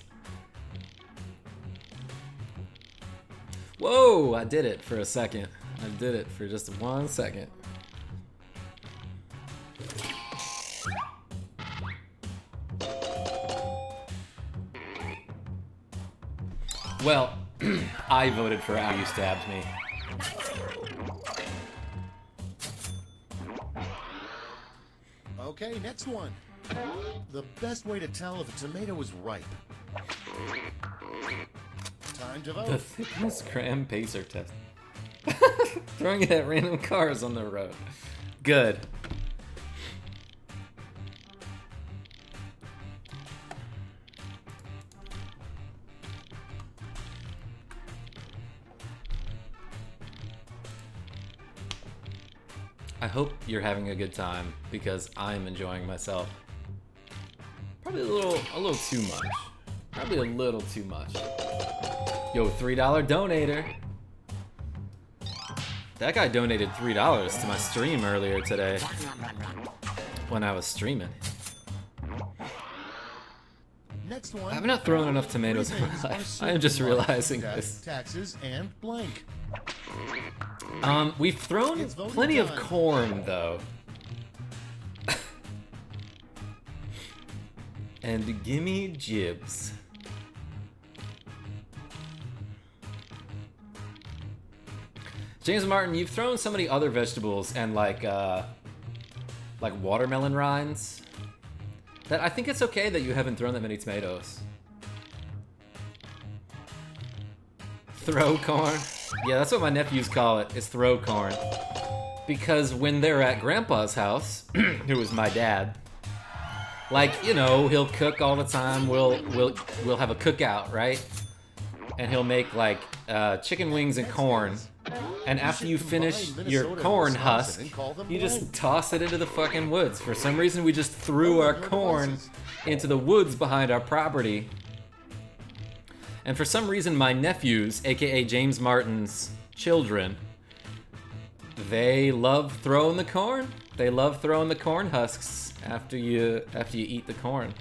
Whoa, I did it for a second. I did it for just 1 second. Well, I voted for how you stabbed me. Okay, next one. The best way to tell if a tomato is ripe. Time to vote. The thickness gram pacer test. Throwing it at random cars on the road. Good. I hope you're having a good time because I'm enjoying myself. Probably a little too much. Probably a little too much. Yo, $3 donator. That guy donated $3 to my stream earlier today when I was streaming. Next one. I've not thrown enough tomatoes in my life. I am just realizing this. Taxes and blank. We've thrown plenty of corn though. And gimme jibs. James Martin, you've thrown so many other vegetables and like watermelon rinds that I think it's okay that you haven't thrown that many tomatoes. Throw corn? Yeah, that's what my nephews call it, is throw corn. Because when they're at Grandpa's house, who was my dad, like, you know, he'll cook all the time, we'll have a cookout, right? And he'll make like chicken wings and corn. And after you finish your corn husk, you just toss it into the fucking woods. For some reason, we just threw our corn into the woods behind our property. And for some reason, my nephews, aka James Martin's children, they love throwing the corn. They love throwing the corn husks after you eat the corn.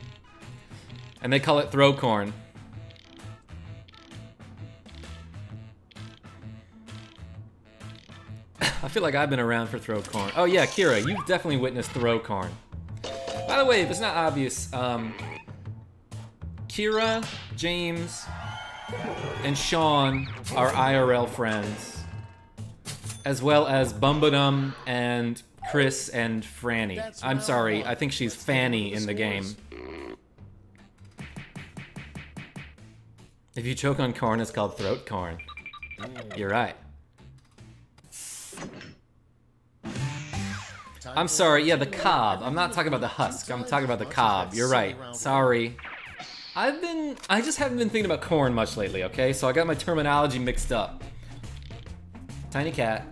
And they call it throw corn. I feel like I've been around for throw corn. Oh yeah, Kira, you've definitely witnessed throw corn. By the way, if it's not obvious, Kira, James, and Sean are IRL friends, as well as Bumbadum and Chris and Franny. I'm sorry, I think she's Fanny in the game. If you choke on corn, it's called throat corn. You're right. I'm sorry, yeah, the cob. I'm not talking about the husk. I'm talking about the cob. You're right. Sorry. I just haven't been thinking about corn much lately, okay? So I got my terminology mixed up. Tiny cat.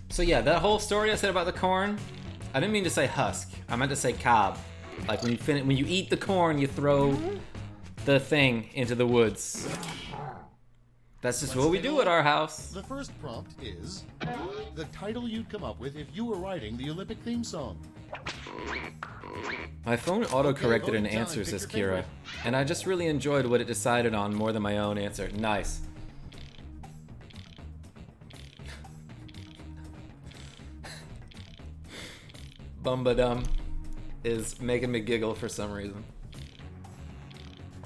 So yeah, that whole story I said about the corn, I didn't mean to say husk. I meant to say cob. Like when you eat the corn, you throw the thing into the woods. That's just what we do at our house. The first prompt is the title you'd come up with if you were writing the Olympic theme song. My phone auto-corrected an answer, says Kira, and I just really enjoyed what it decided on more than my own answer. Nice. Bumbadum is making me giggle for some reason.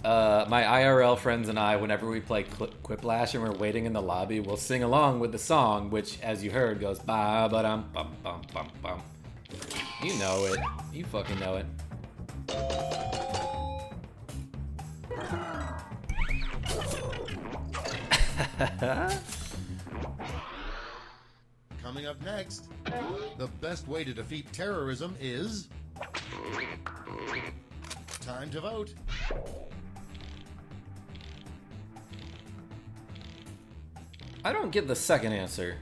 My IRL friends and I, whenever we play Quiplash and we're waiting in the lobby, we'll sing along with the song, which, as you heard, goes ba-ba-dum, bum-bum-bum-bum. You know it. You fucking know it. Coming up next, the best way to defeat terrorism is... Time to vote. I don't get the second answer,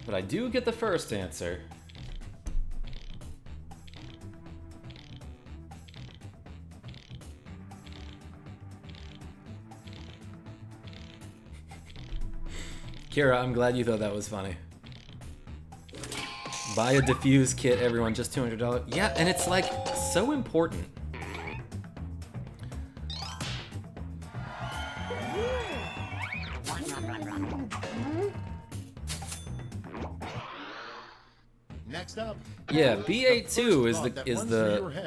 but I do get the first answer. Kira, I'm glad you thought that was funny. Buy a diffuse kit, everyone, just $200. Yeah, and it's like so important. Next up. Yeah, BA2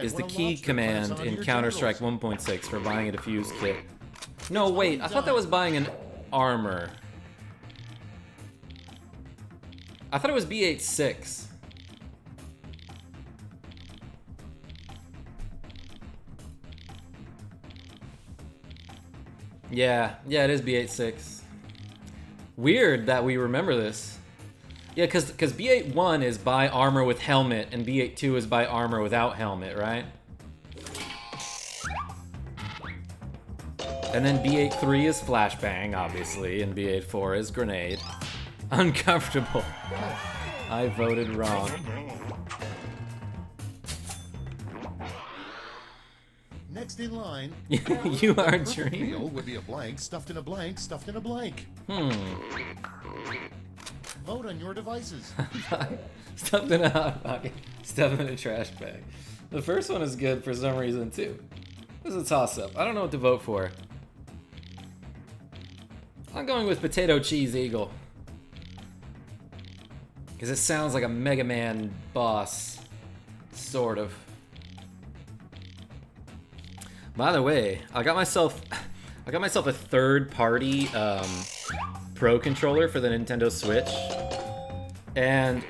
is the key command in Counter-Strike 1.6 for buying a diffuse kit. No, wait, I thought that was buying an armor. I thought it was B86. Yeah, it is B86. Weird that we remember this. Yeah, because B81 is buy armor with helmet, and B82 is buy armor without helmet, right? And then B83 is flashbang, obviously, and B84 is grenade. Uncomfortable. I voted wrong. Next in line. You are dreaming. Would be a blank stuffed in a blank stuffed in a blank. Vote on your devices. Stuffed in a hot pocket, stuffed in a trash bag. The first one is good for some reason too. This is a toss-up. I don't know what to vote for. I'm going with potato cheese eagle. Because it sounds like a Mega Man boss. Sort of. By the way, I got myself a third-party Pro controller for the Nintendo Switch, and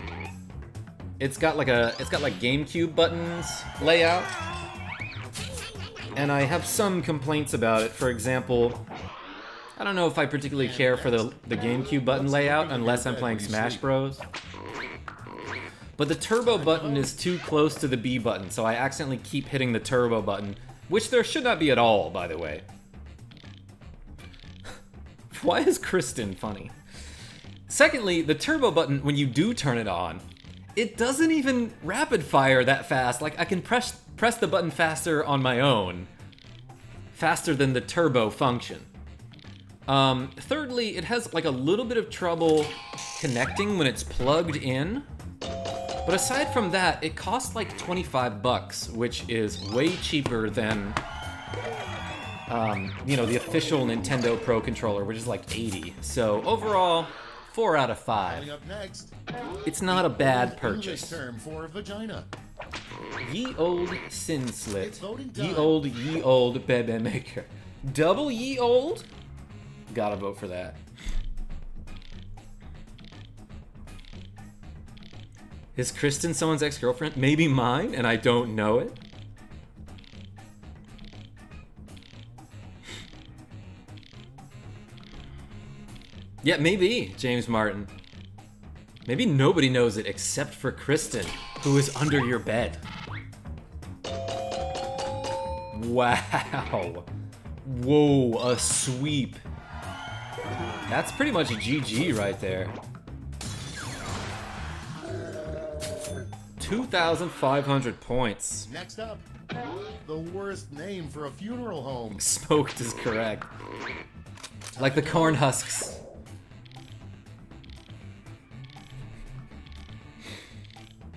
it's got like GameCube buttons layout, and I have some complaints about it. For example, I don't know if I particularly care for the GameCube button layout unless I'm playing Smash Bros. But the turbo button is too close to the B button, so I accidentally keep hitting the turbo button, which there should not be at all, by the way. Why is Kristen funny? Secondly, the turbo button, when you do turn it on, it doesn't even rapid fire that fast. Like, I can press the button faster on my own. Faster than the turbo function. Thirdly, it has like a little bit of trouble connecting when it's plugged in. But aside from that, it costs like $25, which is way cheaper than, you know, the official Nintendo Pro controller, which is like $80. So overall, 4 out of 5. Coming up next, it's not a bad purchase. English term for vagina. Ye old sin slit. It's voting time. Ye old bebe maker. Double ye old? Gotta vote for that. Is Kristen someone's ex-girlfriend? Maybe mine, and I don't know it? Yeah, maybe, James Martin. Maybe nobody knows it except for Kristen, who is under your bed. Wow. Whoa, a sweep That's pretty much a GG right there. 2,500 points. Next up, the worst name for a funeral home. Smoked is correct. Like the corn husks.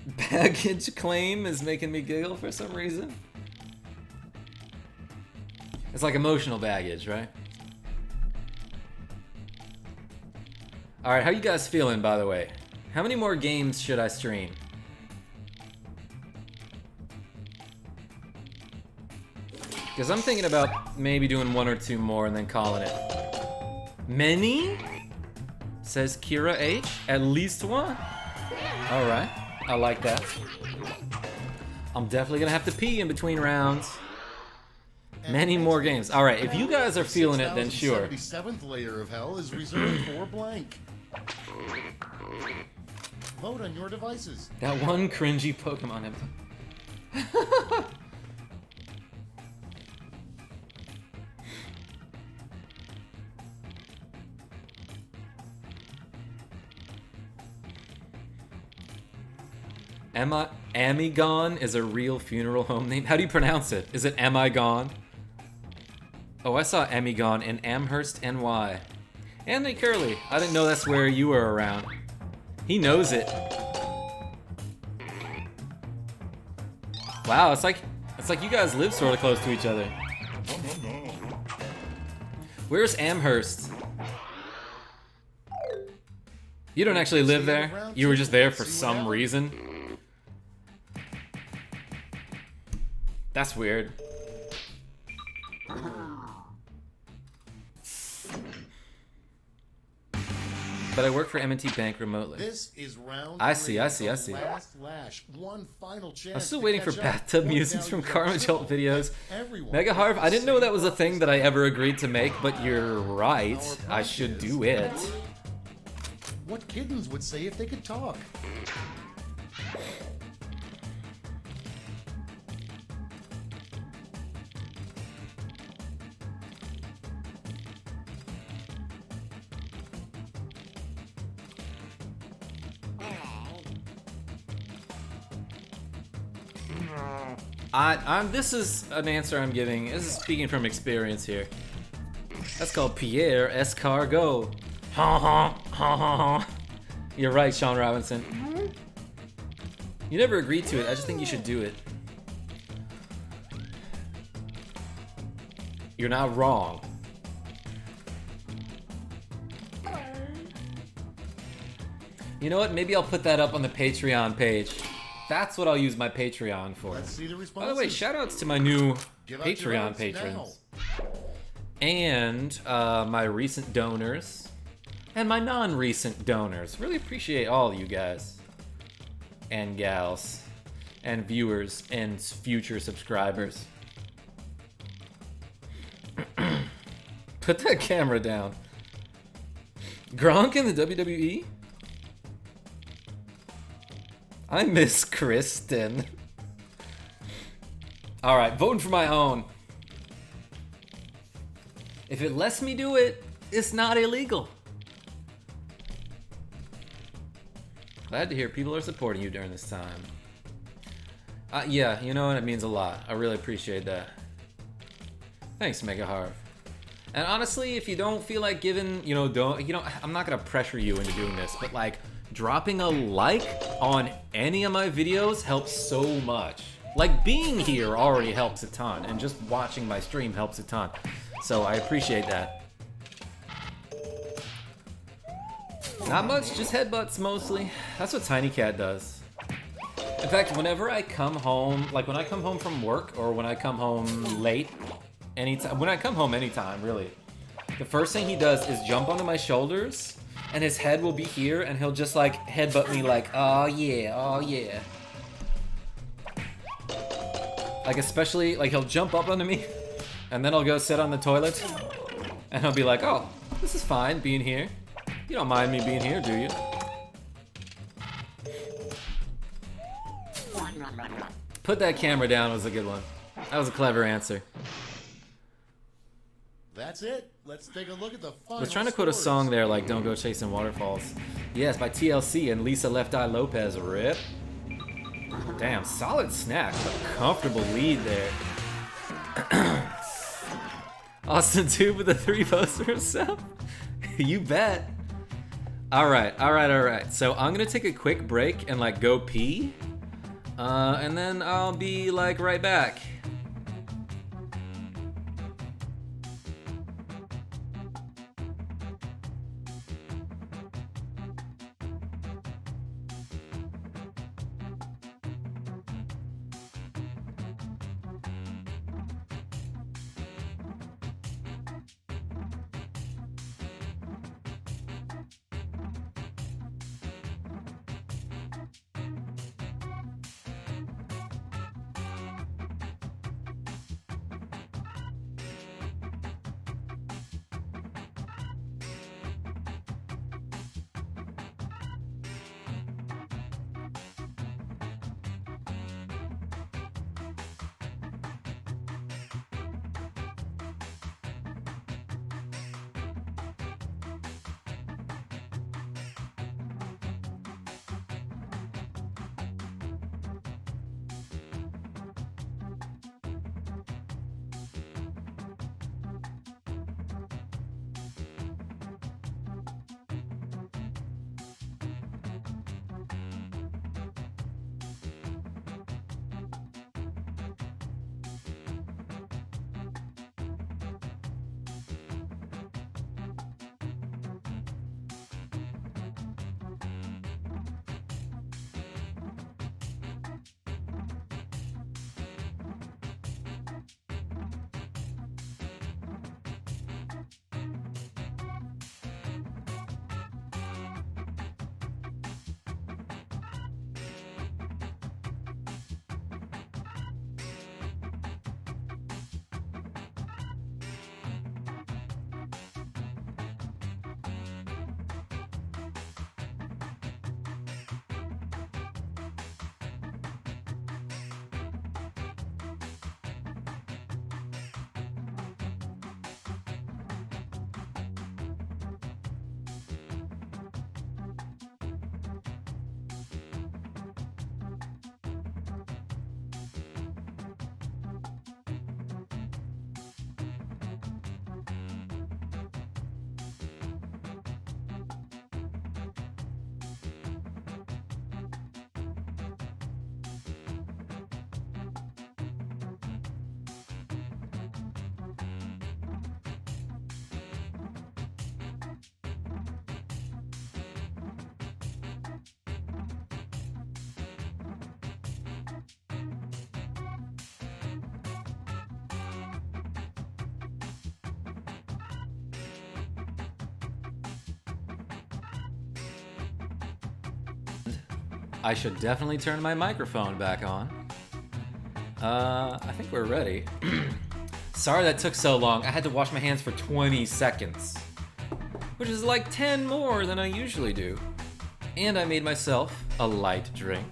Baggage claim is making me giggle for some reason. It's like emotional baggage, right? Alright, how you guys feeling, by the way? How many more games should I stream? Because I'm thinking about maybe doing 1 or 2 more and then calling it. Many? Says Kira H. At least 1? Alright, I like that. I'm definitely gonna have to pee in between rounds. Many more games. Alright, if you guys are feeling it, then sure. The 77th layer of hell is reserved for blank. Vote on your devices. That one cringy Pokemon. Amigon is a real funeral home name. How do you pronounce it? Is it Amigon? Oh, I saw Amigon in Amherst, NY. Anthony Curley. I didn't know that's where you were around. He knows it. Wow, it's like you guys live sort of close to each other. Where's Amherst? You don't actually live there? You were just there for some reason? That's weird. But I work for M&T Bank remotely. This is round I see. last lash. One final chance. I'm still waiting for bathtub musings from KarmaJolt videos. Mega Harv, I didn't know that was a thing that I ever agreed to make, but you're right. I should do it. What kittens would say if they could talk? This is an answer I'm giving. This is speaking from experience here. That's called Pierre Escargot. Ha ha ha ha ha. You're right, Sean Robinson. You never agreed to it. I just think you should do it. You're not wrong. You know what? Maybe I'll put that up on the Patreon page. That's what I'll use my Patreon for. Let's see the responses. By the way, shoutouts to my new Give out your Patreon votes patrons. now. And my recent donors. And my non-recent donors. Really appreciate all you guys. And gals. And viewers. And future subscribers. Put that camera down. Gronk in the WWE? I miss Kristen. Alright, voting for my own. If it lets me do it, it's not illegal. Glad to hear people are supporting you during this time. Yeah, you know what? It means a lot. I really appreciate that. Thanks, Mega Harv. And honestly, if you don't feel like giving, I'm not gonna pressure you into doing this, but like, dropping a like on any of my videos helps so much. Like, being here already helps a ton, and just watching my stream helps a ton. So I appreciate that. Not much, just headbutts mostly. That's what Tiny Cat does. In fact, whenever I come home, like when I come home from work, or when I come home late, when I come home anytime, really, the first thing he does is jump onto my shoulders, and his head will be here, and he'll just like headbutt me like, oh yeah, oh yeah. Like especially, like he'll jump up onto me, and then I'll go sit on the toilet, and he'll be like, oh, this is fine being here. You don't mind me being here, do you? Put that camera down was a good one. That was a clever answer. That's it. Let's take a look at the final I was trying to quote a scores. song there, like "Don't Go Chasing Waterfalls." Yes, by TLC and Lisa Left Eye Lopez. Rip. Damn, solid snack. A comfortable lead there. Austin 2 with the 3 votes for himself. You bet. Alright. So I'm gonna take a quick break and like go pee. And then I'll be like right back. I should definitely turn my microphone back on. I think we're ready. Sorry that took so long. I had to wash my hands for 20 seconds, which is like 10 more than I usually do. And I made myself a light drink.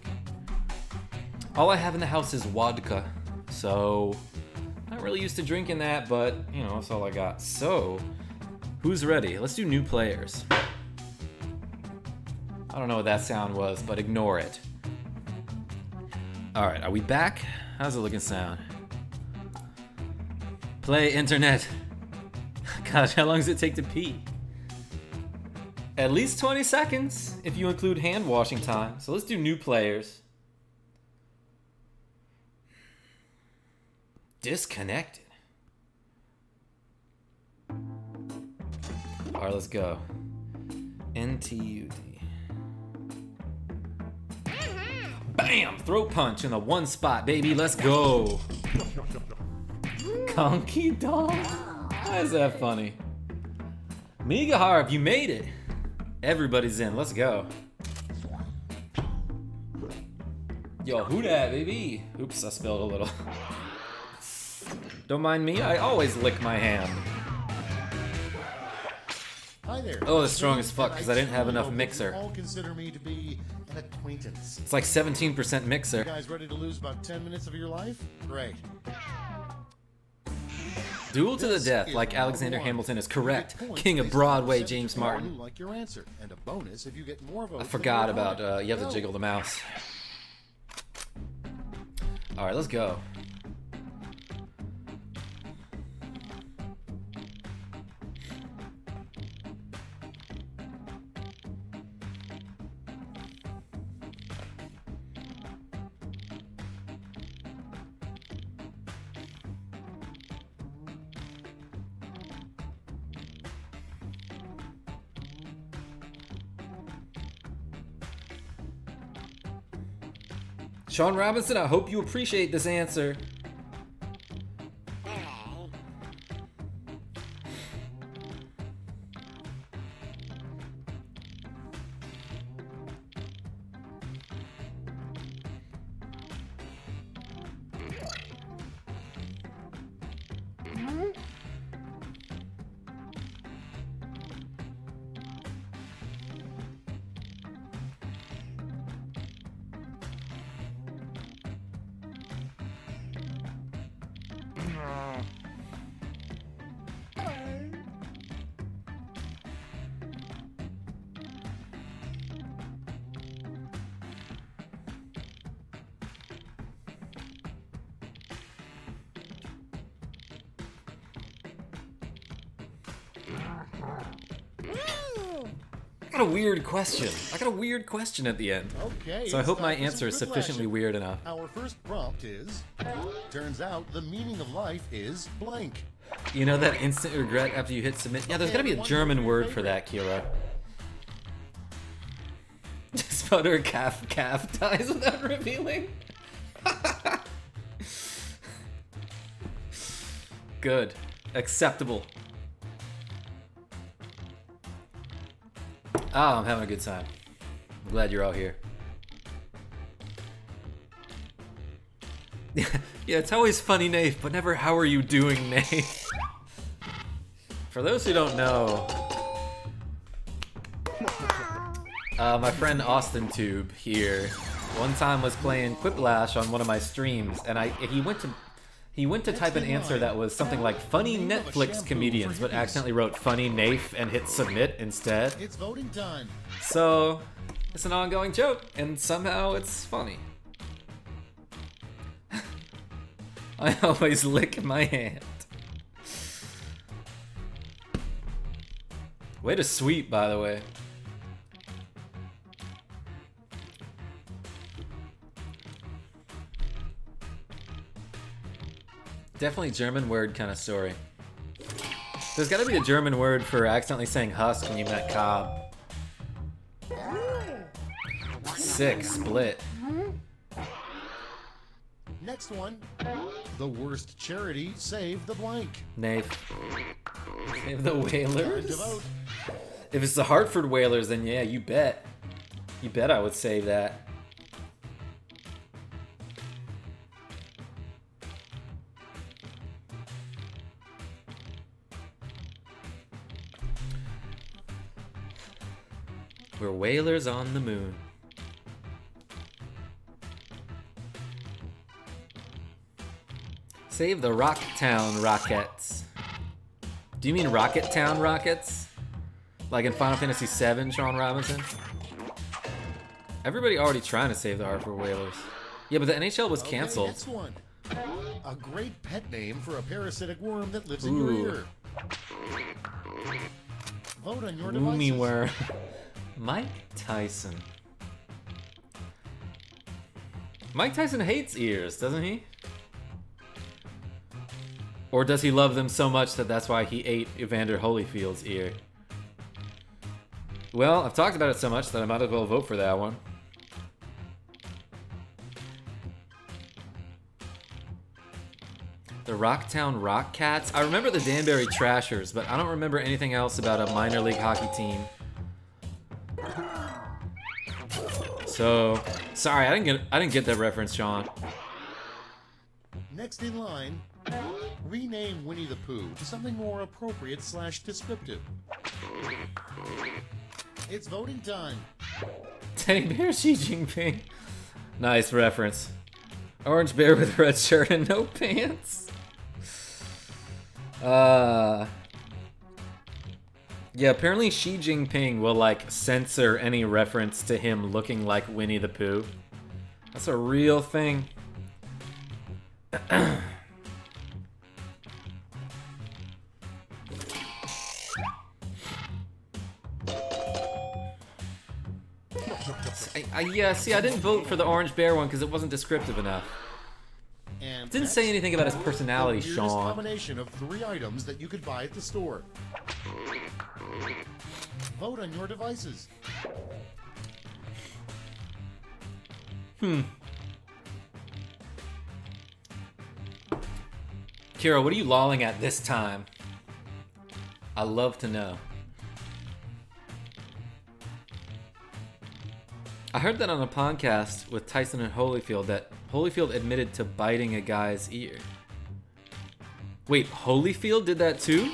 All I have in the house is vodka, so not really used to drinking that, but you know, that's all I got. So, who's ready? Let's do new players. I don't know what that sound was, but ignore it. Alright, are we back? How's it looking sound? Play internet. Gosh, how long does it take to pee? At least 20 seconds, if you include hand washing time. So let's do new players. Disconnected. Alright, let's go. NTUD. Bam! Throat punch in the one spot, baby. Let's go. Conky dog. Why is that funny? Mega Harp, you made it. Everybody's in. Let's go. Yo, who dat, baby? Oops, I spilled a little. Don't mind me. I always lick my hand. Hi there. Oh, that's strong as fuck because I didn't have enough mixer. All consider me to be an acquaintance. It's like 17% mixer. You guys ready to lose about 10 minutes of your life? Great. Duel to the This death, is like round Alexander one. Hamilton is You get correct. points King of based on the Broadway, percentage James of people Martin. who like your answer, and a bonus if you get more votes. I than forgot your about, opponent. you have to Go. jiggle the mouse. Alright, let's go. Sean Robinson, I hope you appreciate this answer. I got a weird question. I got a weird question at the end. Okay. So I it's hope time my for some answer is Quiplash sufficiently action. weird enough. Our first prompt is, turns out the meaning of life is blank. You know that instant regret after you hit submit? Yeah, there's gotta be a German word for that, Kira. Sputter calf dies without revealing. Good. Acceptable. Oh, I'm having a good time. I'm glad you're all here. Yeah, it's always funny, Nath, but never how are you doing, Nath. For those who don't know, my friend Austin Tube here one time was playing Quiplash on one of my streams, and he went to type an answer that was something like funny Netflix comedians, but accidentally wrote funny Nath and hit submit instead. It's voting time. So it's an ongoing joke, and somehow it's funny. I always lick my hand. Way to sweep, by the way. Definitely German word kind of story. There's gotta be a German word for accidentally saying husk when you meant cob. Sick, split. Next one. The worst charity, save the blank. Nath. Save the Time to Whalers? vote. If it's the Hartford Whalers, then yeah, you bet. You bet I would save that. We're whalers on the moon. Save the Rocktown Rockets. Do you mean Rocketown Rockets? Like in Final Fantasy VII, Sean Robinson? Everybody already trying to save the Hartford Whalers. Yeah, but the NHL was Okay, canceled. next one. A great pet name for a parasitic worm that lives in your Ooh. ear. Vote on your Loomy devices. worm. Mike Tyson. Mike Tyson hates ears, doesn't he? Or does he love them so much that that's why he ate Evander Holyfield's ear? Well, I've talked about it so much that I might as well vote for that one. The Rocktown Rock Cats. I remember the Danbury Trashers, but I don't remember anything else about a minor league hockey team. So, sorry, I didn't get that reference, Sean. Next in line, rename Winnie the Pooh to something more appropriate / descriptive. It's voting time. Teddy Bear Xi Jinping. Nice reference. Orange bear with red shirt and no pants. Yeah, apparently Xi Jinping will, like, censor any reference to him looking like Winnie the Pooh. That's a real thing. Yeah, see, I didn't vote for the orange bear one because it wasn't descriptive enough. And It didn't say anything about his personality, the weirdest Sean. Combination of 3 items that you could buy at the store. Vote on your devices. Kira, what are you lolling at this time? I love to know. I heard that on a podcast with Tyson and Holyfield that Holyfield admitted to biting a guy's ear. Wait, Holyfield did that too?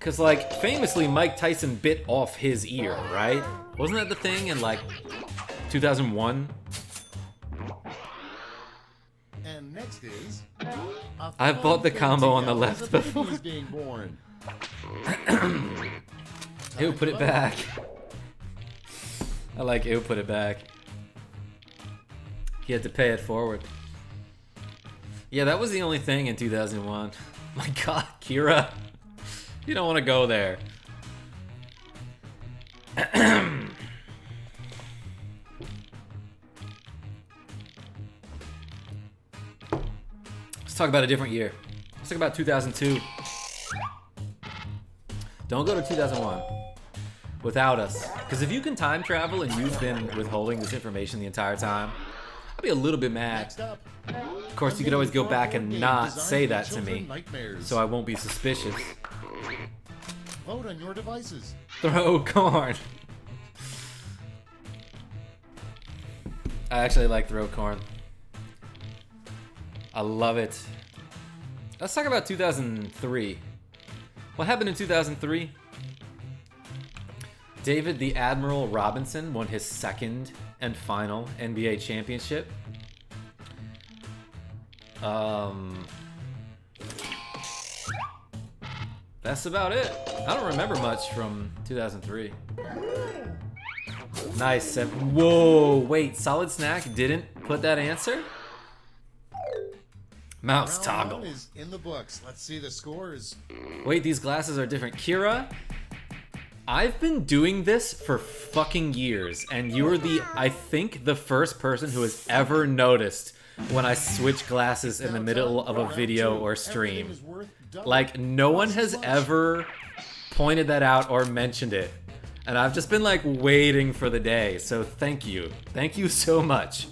Cause like famously Mike Tyson bit off his ear, right? Wasn't that the thing in like 2001? And next is I've bought the combo on the left before. Being born. Ew, put it back. I like ew, put it back. He had to pay it forward. Yeah, that was the only thing in 2001. My god, Kira. You don't want to go there. Let's talk about a different year. Let's talk about 2002. Don't go to 2001 without us. Because if you can time travel and you've been withholding this information the entire time, I'd be a little bit mad. Next up, Of course, you could always go back and not say that to me, nightmares. so I won't be suspicious. Vote on your devices. Throw corn. I actually like throw corn. I love it. Let's talk about 2003. What happened in 2003? David the Admiral Robinson won his second and final NBA championship. That's about it. I don't remember much from 2003. Nice. Whoa, wait, Solid Snack didn't put that answer? Mouse Round toggle. one is in the books. Let's see the scores. Wait, these glasses are different. Kira, I've been doing this for fucking years, and you're I think, the first person who has ever noticed when I switch glasses in the middle of a video or stream. Like, no one has ever pointed that out or mentioned it. And I've just been, like, waiting for the day. So thank you. Thank you so much.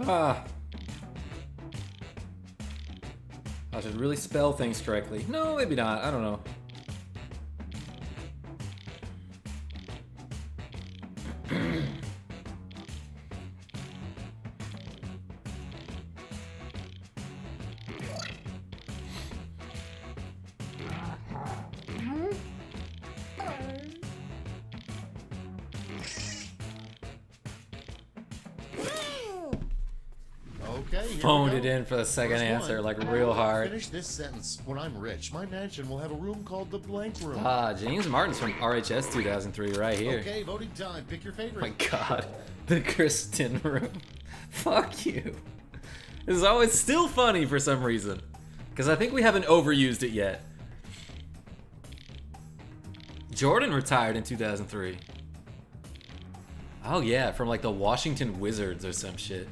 Ah. I should really spell things correctly. No, maybe not. I don't know. Okay, here Phoned we it go. in for the second First answer, one. like real hard. Finish this sentence. When I'm rich, my mansion will have a room called the blank room. Ah, James Martin's from RHS 2003 right here. Okay, voting time. Pick your favorite. My god. The Kristen room. Fuck you. This is always still funny for some reason. Because I think we haven't overused it yet. Jordan retired in 2003. Oh yeah, from like the Washington Wizards or some shit.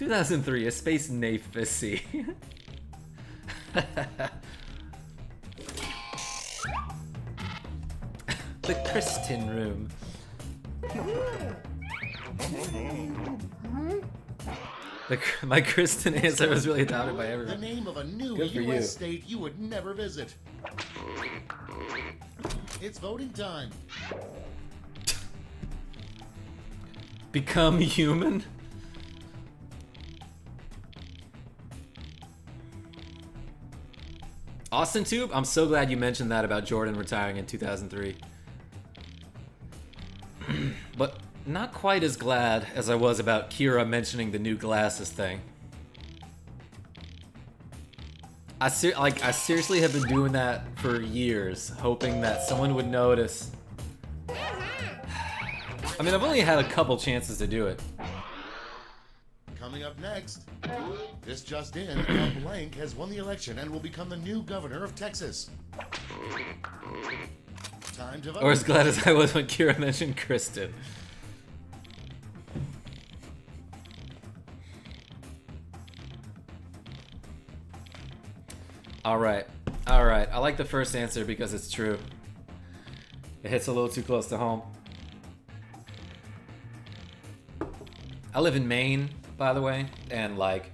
2003, A Space Navy. The Kristen room. My Kristen answer was really adopted by everyone. The name of a new Good for U.S. you. state you would never visit. It's voting time. Become human? Austin Tube, I'm so glad you mentioned that about Jordan retiring in 2003. But not quite as glad as I was about Kira mentioning the new glasses thing. I seriously have been doing that for years, hoping that someone would notice. I mean, I've only had a couple chances to do it. Coming up next, this just in, Al Blank has won the election and will become the new governor of Texas. Time to vote. Or as glad as I was when Kira mentioned Kristen. Alright, I like the first answer because it's true. It hits a little too close to home. I live in Maine, by the way, and like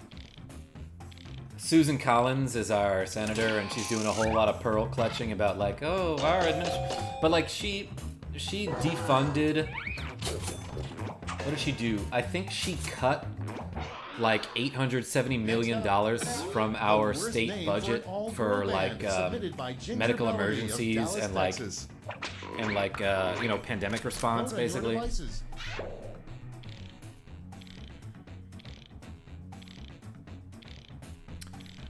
Susan Collins is our senator, and she's doing a whole lot of pearl clutching about like, oh, our administration. But like she defunded. What did she do? I think she cut like $870 million from our state budget for like medical emergencies and like you know, pandemic response basically.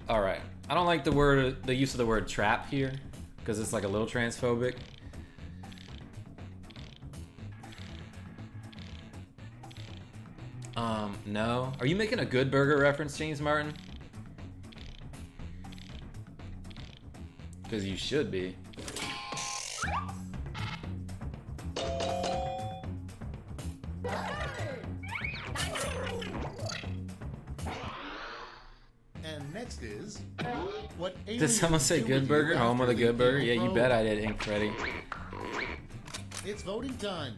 All right, I don't like the use of the word trap here because it's like a little transphobic. No. Are you making a Good Burger reference, James Martin? Because you should be. And next is what? Did someone say Good Burger? Home of the Good Burger? Yeah, you bet I did, Ink Freddy. It's voting time.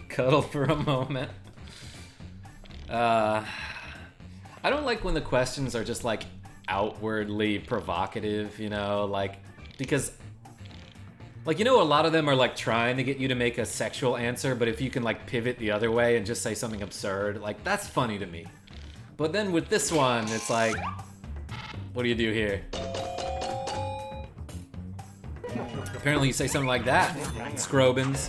Cuddle for a moment. I don't like when the questions are just like outwardly provocative, you know, like, because like, you know, a lot of them are like trying to get you to make a sexual answer, but if you can like pivot the other way and just say something absurd, like, that's funny to me. But then with this one, it's like, what do you do here? Apparently you say something like that, Scrobins.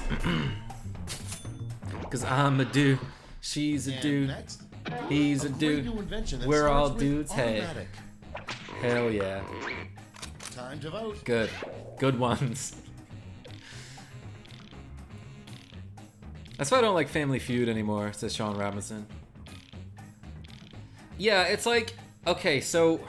Cause I'm a dude, she's a dude, Next, he's a dude, we're all dudes, hey. Hell yeah. Time to vote. Good ones. That's why I don't like Family Feud anymore, says Sean Robinson. Yeah, it's like, okay, so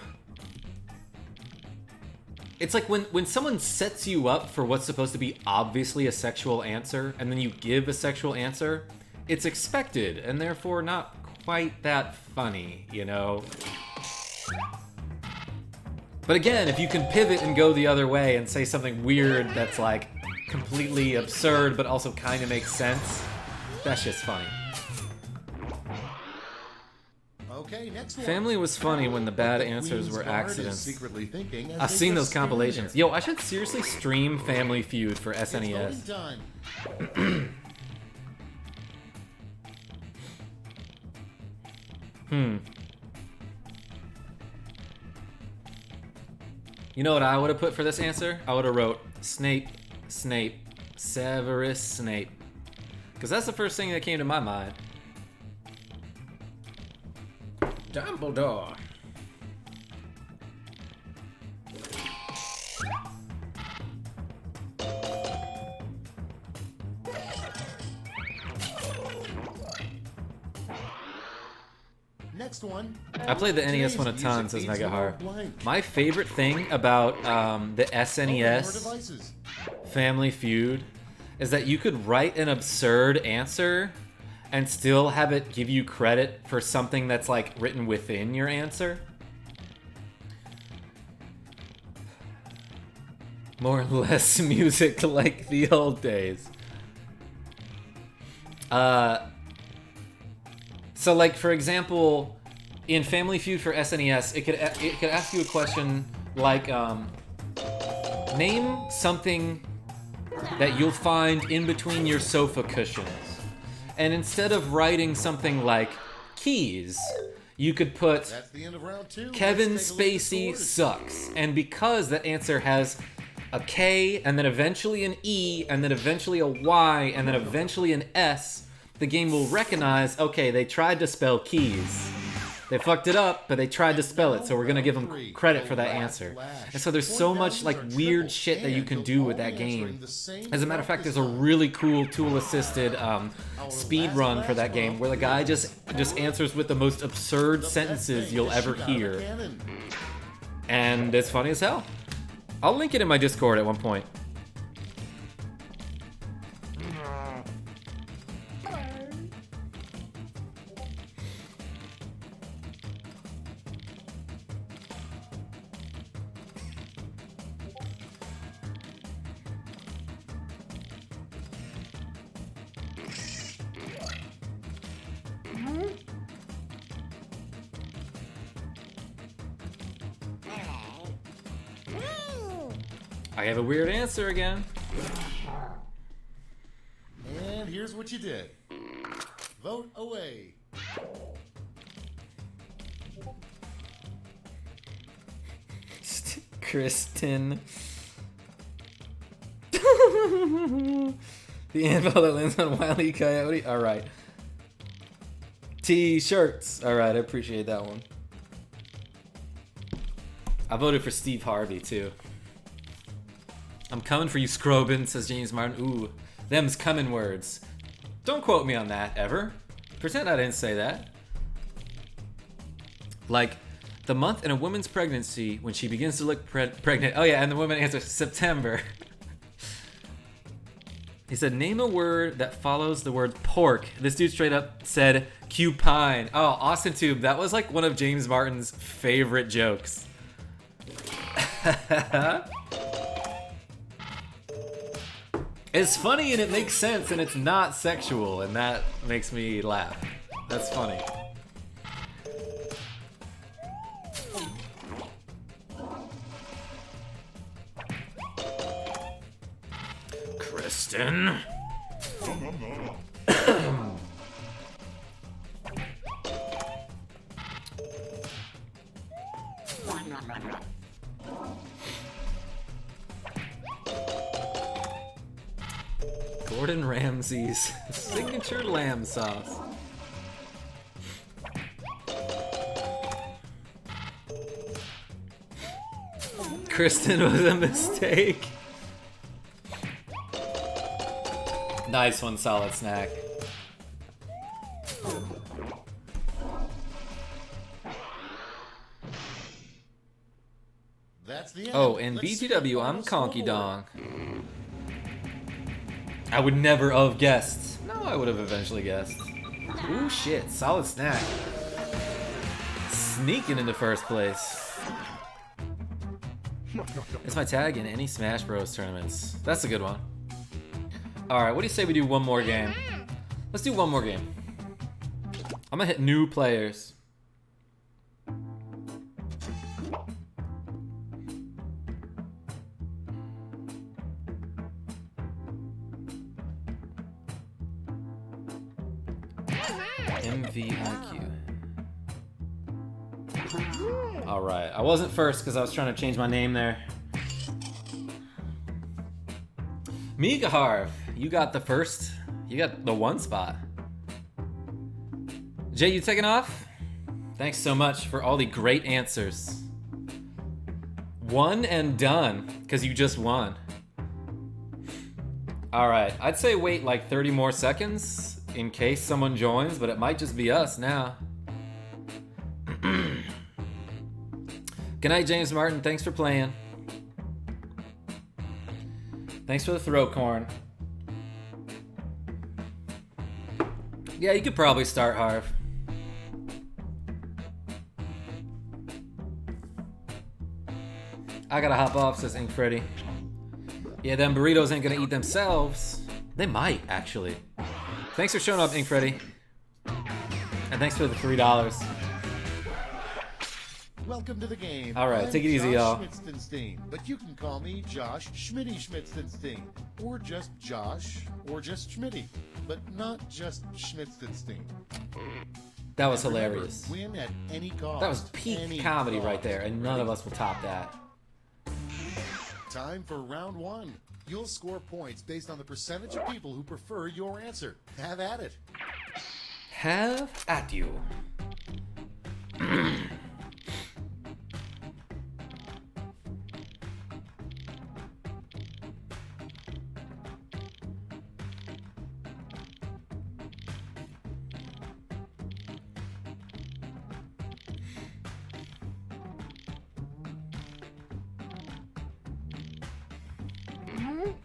it's like when someone sets you up for what's supposed to be obviously a sexual answer, and then you give a sexual answer, it's expected, and therefore not quite that funny, you know? But again, if you can pivot and go the other way and say something weird that's like completely absurd but also kind of makes sense, that's just funny. Okay, next one. Family was funny when the bad answers were accidents. I've seen those compilations. Yo, I should seriously stream Family Feud for SNES. You know what I would have put for this answer? I would have wrote Snape, Severus Snape. Because that's the first thing that came to my mind. Dumbledore. Next one. I played the NES one a ton, says Mega Har. My favorite thing about the SNES Family Feud is that you could write an absurd answer and still have it give you credit for something that's like written within your answer. More or less music like the old days. So like for example, in Family Feud for SNES, it could ask you a question like name something that you'll find in between your sofa cushions. And instead of writing something like keys, you could put That's the end of round 2. Kevin Let's take a look at the Spacey scores. sucks. And because that answer has a K, and then eventually an E, and then eventually a Y, and then eventually an S, the game will recognize, okay, they tried to spell keys. They fucked it up, but they tried to spell it, so we're gonna give them credit for that answer. And so there's so much like weird shit that you can do with that game. As a matter of fact, there's a really cool tool-assisted speed run for that game where the guy just answers with the most absurd sentences you'll ever hear. And it's funny as hell. I'll link it in my Discord at one point. I have a weird answer again. And here's what you did. Vote away. Kristen. The anvil that lands on Wile E. Coyote. All right. T-shirts. All right, I appreciate that one. I voted for Steve Harvey too. I'm coming for you, Scrobin, says James Martin. Ooh, them's coming words. Don't quote me on that, ever. Pretend I didn't say that. Like, the month in a woman's pregnancy when she begins to look pregnant. Oh yeah, and the woman answers September. He said, name a word that follows the word pork. This dude straight up said cupine. Oh, Austin Tube, that was like one of James Martin's favorite jokes. It's funny and it makes sense and it's not sexual and that makes me laugh. That's funny. Kristen. Gordon Ramsay's signature lamb sauce. Kristen was a mistake. Nice one, Solid Snack. That's the end. Oh, and Let's see BTW, the I'm final Conky scoreboard. Dong. I would never have guessed. No, I would have eventually guessed. Ooh, shit. Solid Snack. Sneaking into first place. It's my tag in any Smash Bros. Tournaments. That's a good one. Alright, what do you say we do one more game? Let's do one more game. I'm gonna hit new players. MVIQ. Alright, I wasn't first because I was trying to change my name there. Mika Harv, you got the first. You got the one spot. Jay, you taking off? Thanks so much for all the great answers. One and done, because you just won. Alright, I'd say wait like 30 more seconds in case someone joins, but it might just be us now. Good night, James Martin. Thanks for playing. Thanks for the throat corn. Yeah, you could probably start Harv. I gotta hop off, says Ink Freddy. Yeah, them burritos ain't gonna eat themselves. They might, actually. Thanks for showing up, Ink Freddy. And thanks for the $3. Welcome to the game. All right, I'm take it easy, y'all. Josh Schmitzenstein, but you can call me Josh Schmitty Schmitzenstein, or just Josh, or just Schmitty, but not just Schmitzenstein. That was And remember, hilarious. win at any cost. That was peak any comedy cost. right there, and none of us will top that. Time for round one. You'll score points based on the percentage of people who prefer your answer. Have at it. Have at you.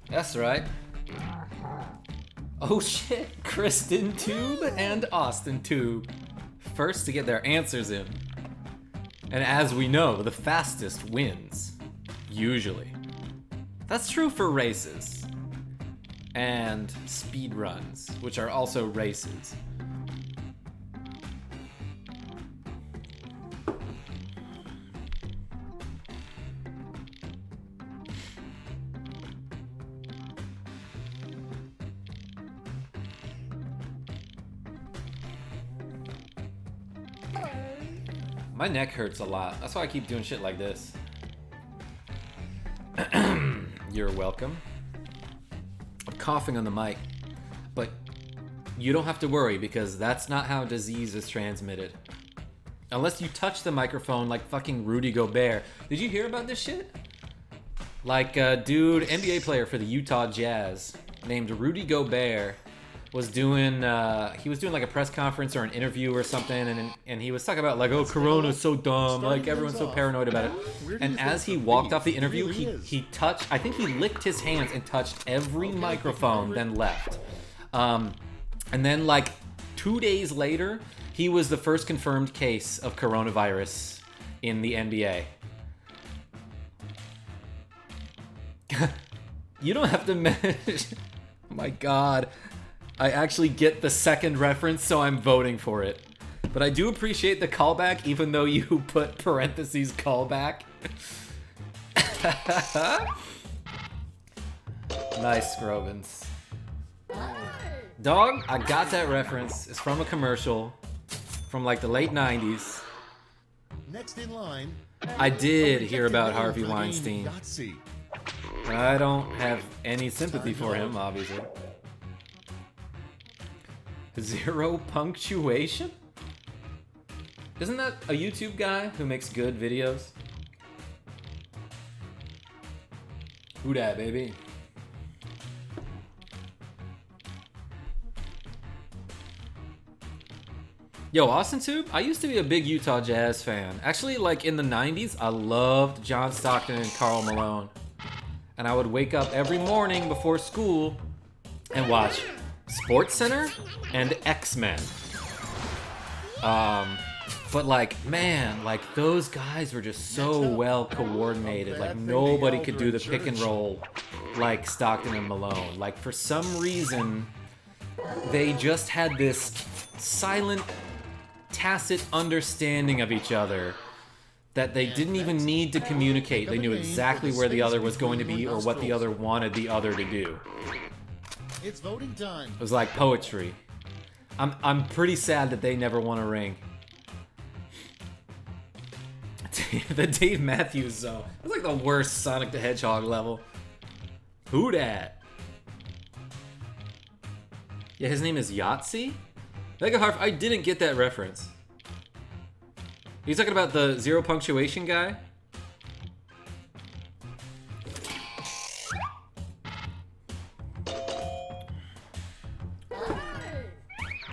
That's right. Oh shit, Kristen Tube and Austin Tube. First to get their answers in. And as we know, the fastest wins. Usually. That's true for races. And speed runs, which are also races. My neck hurts a lot. That's why I keep doing shit like this. You're welcome. I'm coughing on the mic. But you don't have to worry because that's not how disease is transmitted. Unless you touch the microphone like fucking Rudy Gobert. Did you hear about this shit? Like a dude, NBA player for the Utah Jazz named Rudy Gobert was doing like a press conference or an interview or something, and he was talking about like, oh, Corona's so dumb, like everyone's so paranoid about it. And as he walked off the interview, he touched, I think he licked his hands and touched every microphone, then left. And then like 2 days later, he was the first confirmed case of coronavirus in the NBA. You don't have to manage. Oh my god. I actually get the second reference, so I'm voting for it. But I do appreciate the callback, even though you put parentheses callback. Nice, Scrovins. Dog, I got that reference. It's from a commercial from like the late 90s. Next in line. I did hear about Harvey Weinstein. Yahtzee. I don't have any sympathy for him, obviously. Zero punctuation? Isn't that a YouTube guy who makes good videos? Who dat, baby? Yo, Austin Tube, I used to be a big Utah Jazz fan. Actually, like in the 90s, I loved John Stockton and Karl Malone. And I would wake up every morning before school and watch SportsCenter and X-Men. But like, man, like those guys were just so well coordinated. Like nobody could do the pick and roll like Stockton and Malone. Like for some reason, they just had this silent, tacit understanding of each other that they didn't even need to communicate. They knew exactly where the other was going to be or what the other wanted the other to do. It's voting time. It was like poetry. I'm pretty sad that they never won a ring. The Dave Matthews zone. It's like the worst Sonic the Hedgehog level. Who dat? Yeah, his name is Yahtzee? Mega Harf, I didn't get that reference. Are you talking about the zero punctuation guy?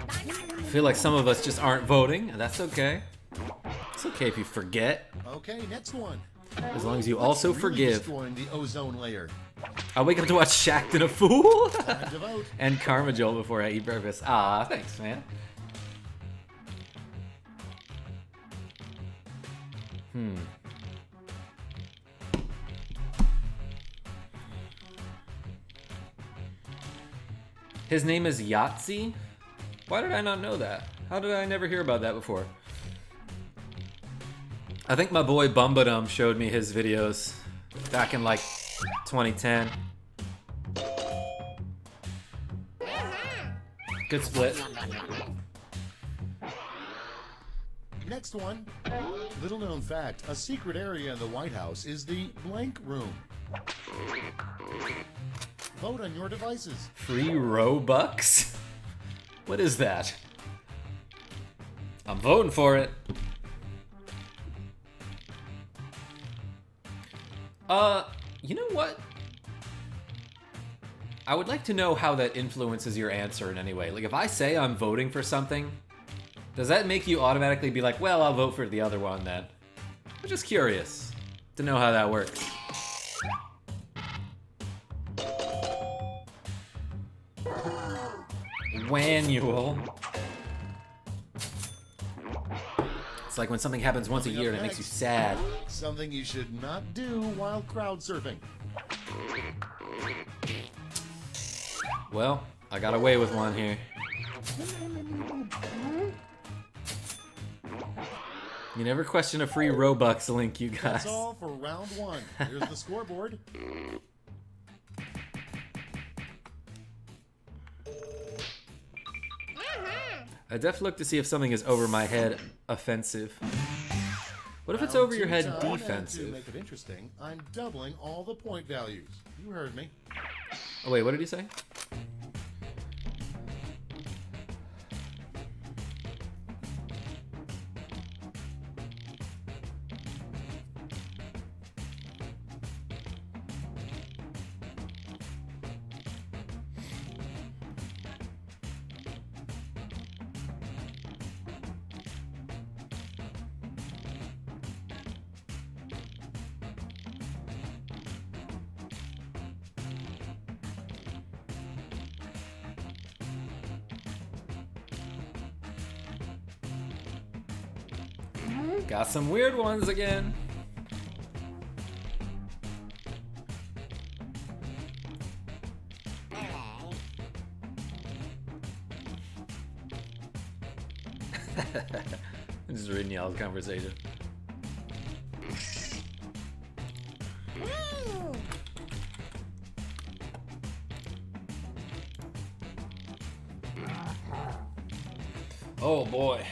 I feel like some of us just aren't voting, and that's okay. It's okay if you forget. Okay, next one. As long as you also Really forgive. destroying the ozone layer. I'll wake up to watch Shacked and a Fool Time to vote. and KarmaJolt before I eat breakfast. Ah, thanks, man. His name is Yahtzee? Why did I not know that? How did I never hear about that before? I think my boy Bumbadum showed me his videos back in like 2010. Good split. Next one. Little known fact, a secret area in the White House is the blank room. Vote on your devices. Free Robux? What is that? I'm voting for it. You know what? I would like to know how that influences your answer in any way. Like, if I say I'm voting for something, does that make you automatically be like, well, I'll vote for the other one then? I'm just curious to know how that works. Annual. It's like when something happens once a year and it makes you sad. Something you should not do while crowd surfing. Well, I got away with one here. You never question a free Robux link, you guys. That's all for round one. Here's the scoreboard. I def look to see if something is over my head offensive. What if it's over your head Round two, To defensive? make it interesting, I'm doubling all the point values. You heard me. Oh wait, what did he say? Got some weird ones again. I'm just reading y'all's conversation. Oh boy.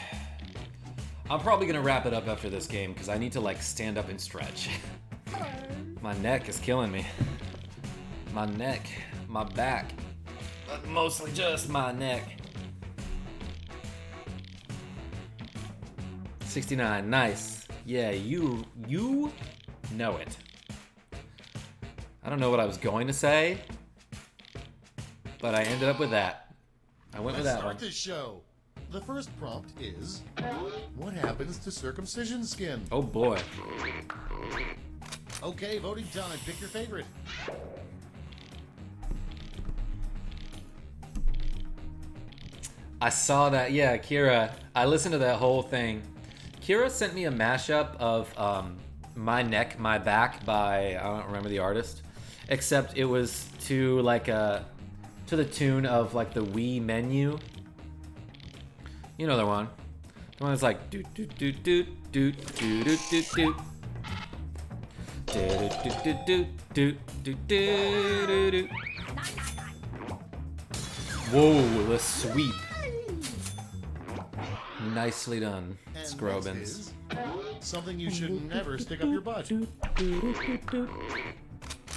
I'm probably gonna wrap it up after this game because I need to like stand up and stretch. My neck is killing me. My neck, my back, but mostly just my neck. 69, nice. Yeah, you know it. I don't know what I was going to say, but I ended up with that. I went with Let's that one. start this show. The first prompt is, what happens to circumcision skin? Oh boy. Okay, voting time. Pick your favorite. I saw that. Yeah, Kira. I listened to that whole thing. Kira sent me a mashup of My Neck, My Back by, I don't remember the artist, except it was to like to the tune of like the Wii menu. You know the one. The one that's like do do do do do do do do do. Do do do do do do do do. Whoa, the sweep. Nicely done, And Scrobins. next is something you should never stick up your butt.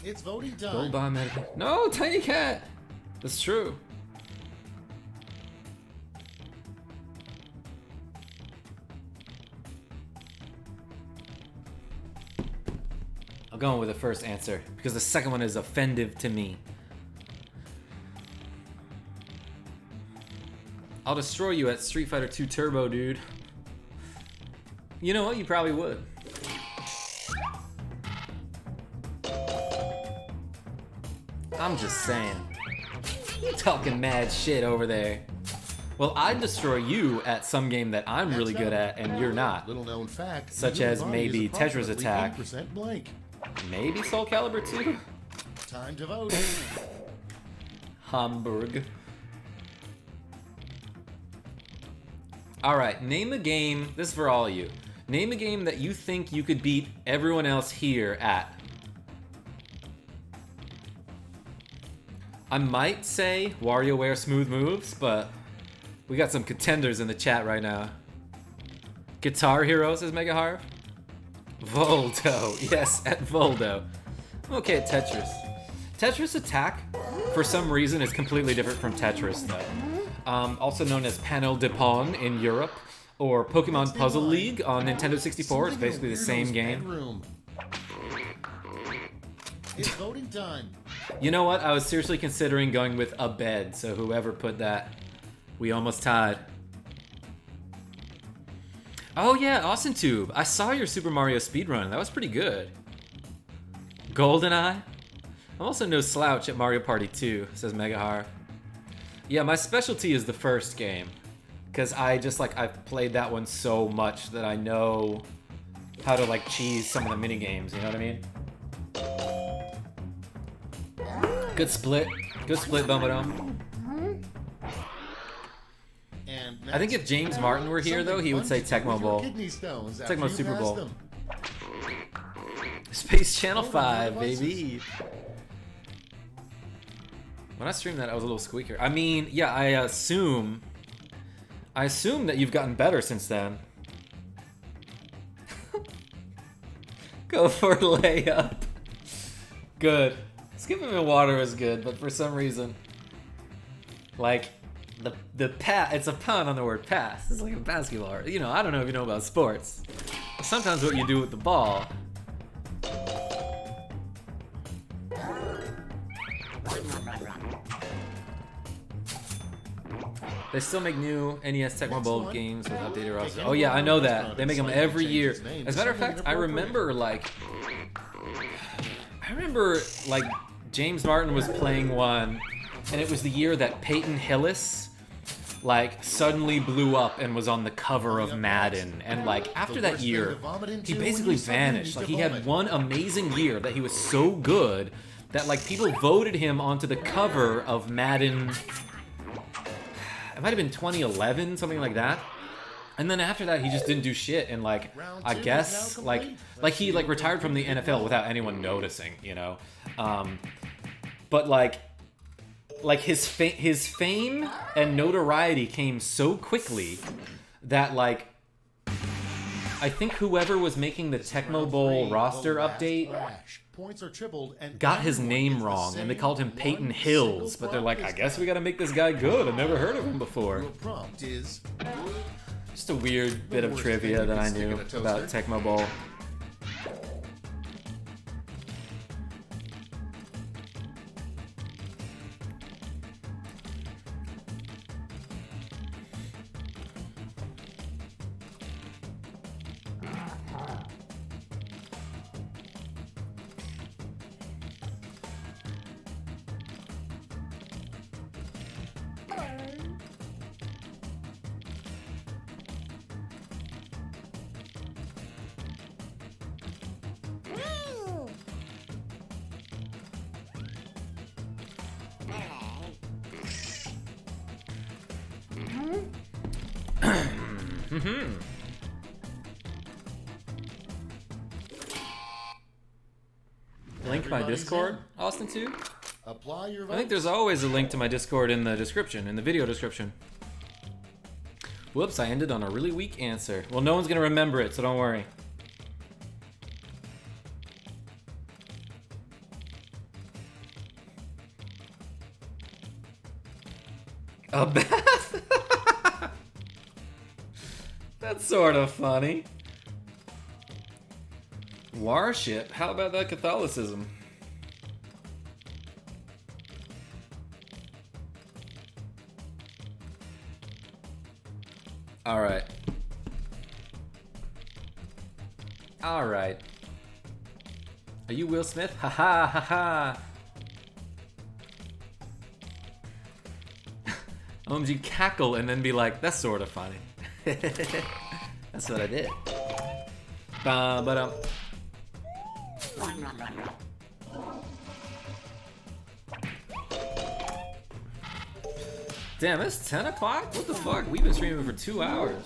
It's voting Gold time. bomb medication. No, Tiny Cat. That's true. I'm going with the first answer because the second one is offensive to me. I'll destroy you at Street Fighter 2 Turbo, dude. You know what? You probably would. I'm just saying. You're talking mad shit over there. Well, I'd destroy you at some game that I'm really good at and you're not. Little known fact. Such as maybe Tetris Attack. 8% blank. Maybe Soul Calibur 2? Time to vote. Hamburg. Alright, name a game, this is for all of you. Name a game that you think you could beat everyone else here at. I might say WarioWare Smooth Moves, but we got some contenders in the chat right now. Guitar Hero, says Mega Harv. Voldo, yes, at Voldo. Okay, at Tetris. Tetris Attack, for some reason, is completely different from Tetris, though. Also known as Panel de Pon in Europe, or Pokemon Puzzle League on Nintendo 64. It's basically the same game. It's voting time. You know what? I was seriously considering going with a bed, so whoever put that, we almost tied. Oh yeah, Austin Tube. I saw your Super Mario speedrun. That was pretty good. GoldenEye? I'm also no slouch at Mario Party 2, says Megahar. Yeah, my specialty is the first game. Because I've played that one so much that I know how to, like, cheese some of the mini games, you know what I mean? Good split. Good split, Bumbadome. I think if James Martin were here, though, he would say Tecmo Bowl. Tecmo Super Bowl. Space Channel 5, baby. When I streamed that, I was a little squeaker. I mean, yeah, I assume that you've gotten better since then. Go for layup. Good. Skipping in water is good, but for some reason, like, the pass, it's a pun on the word pass. It's like a basketball. You know, I don't know if you know about sports. Sometimes what you do with the ball. They still make new NES Tecmo Bowl games with updated roster. Oh yeah, I know that. They make them every year. As a matter of fact, I remember James Martin was playing one, and it was the year that Peyton Hillis like suddenly blew up and was on the cover of Madden, and like after that year he basically vanished. Like he had one amazing year that he was so good that like people voted him onto the cover of Madden. It might have been 2011, something like that. And then after that, he just didn't do shit. And like, I guess like he like retired from the NFL without anyone noticing, you know. But like his fame and notoriety came so quickly that like I think whoever was making the Tecmo Bowl roster update got his name wrong, and they called him Peyton Hills, but they're like, I guess we gotta make this guy good. I've never heard of him before. Just a weird bit of trivia that I knew about Tecmo Bowl. Link my Discord, Austin too? Apply your votes. I think there's always a link to my Discord in the description, in the video description. Whoops, I ended on a really weak answer. Well, no one's gonna remember it, so don't worry. A bath? That's sort of funny. Warship? How about that Catholicism? Alright. Alright. Are you Will Smith? Ha ha ha ha. OMG cackle and then be like, that's sort of funny. That's what I did. Ba-ba-dum. Damn, it's 10 o'clock? What the fuck? We've been streaming for 2 hours.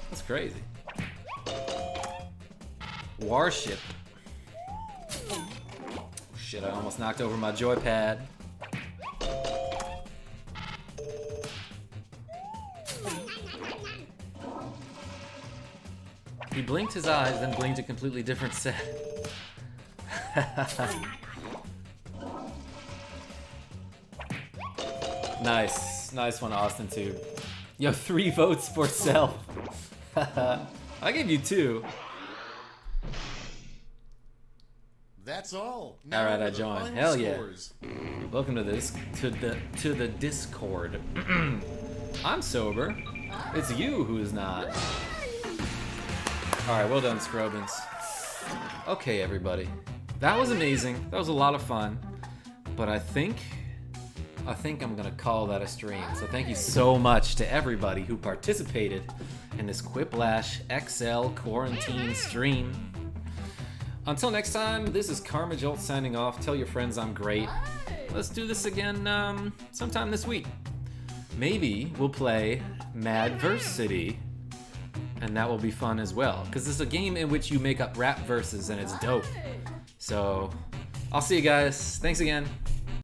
That's crazy. Warship. Shit, I almost knocked over my joypad. He blinked his eyes, then blinked a completely different set. Nice. Nice one, Austin, too. Yo, 3 votes for self. I gave you 2. That's all. All right, I joined. Hell yeah! Welcome to this to the Discord. I'm sober. It's you who is not. All right, well done, Scrobins. Okay, everybody, that was amazing. That was a lot of fun. But I think I'm gonna call that a stream. So thank you so much to everybody who participated in this Quiplash XL quarantine stream. Until next time, this is KarmaJolt signing off. Tell your friends I'm great. Let's do this again sometime this week. Maybe we'll play Madversity, and that will be fun as well. Because this is a game in which you make up rap verses, and it's dope. So, I'll see you guys. Thanks again.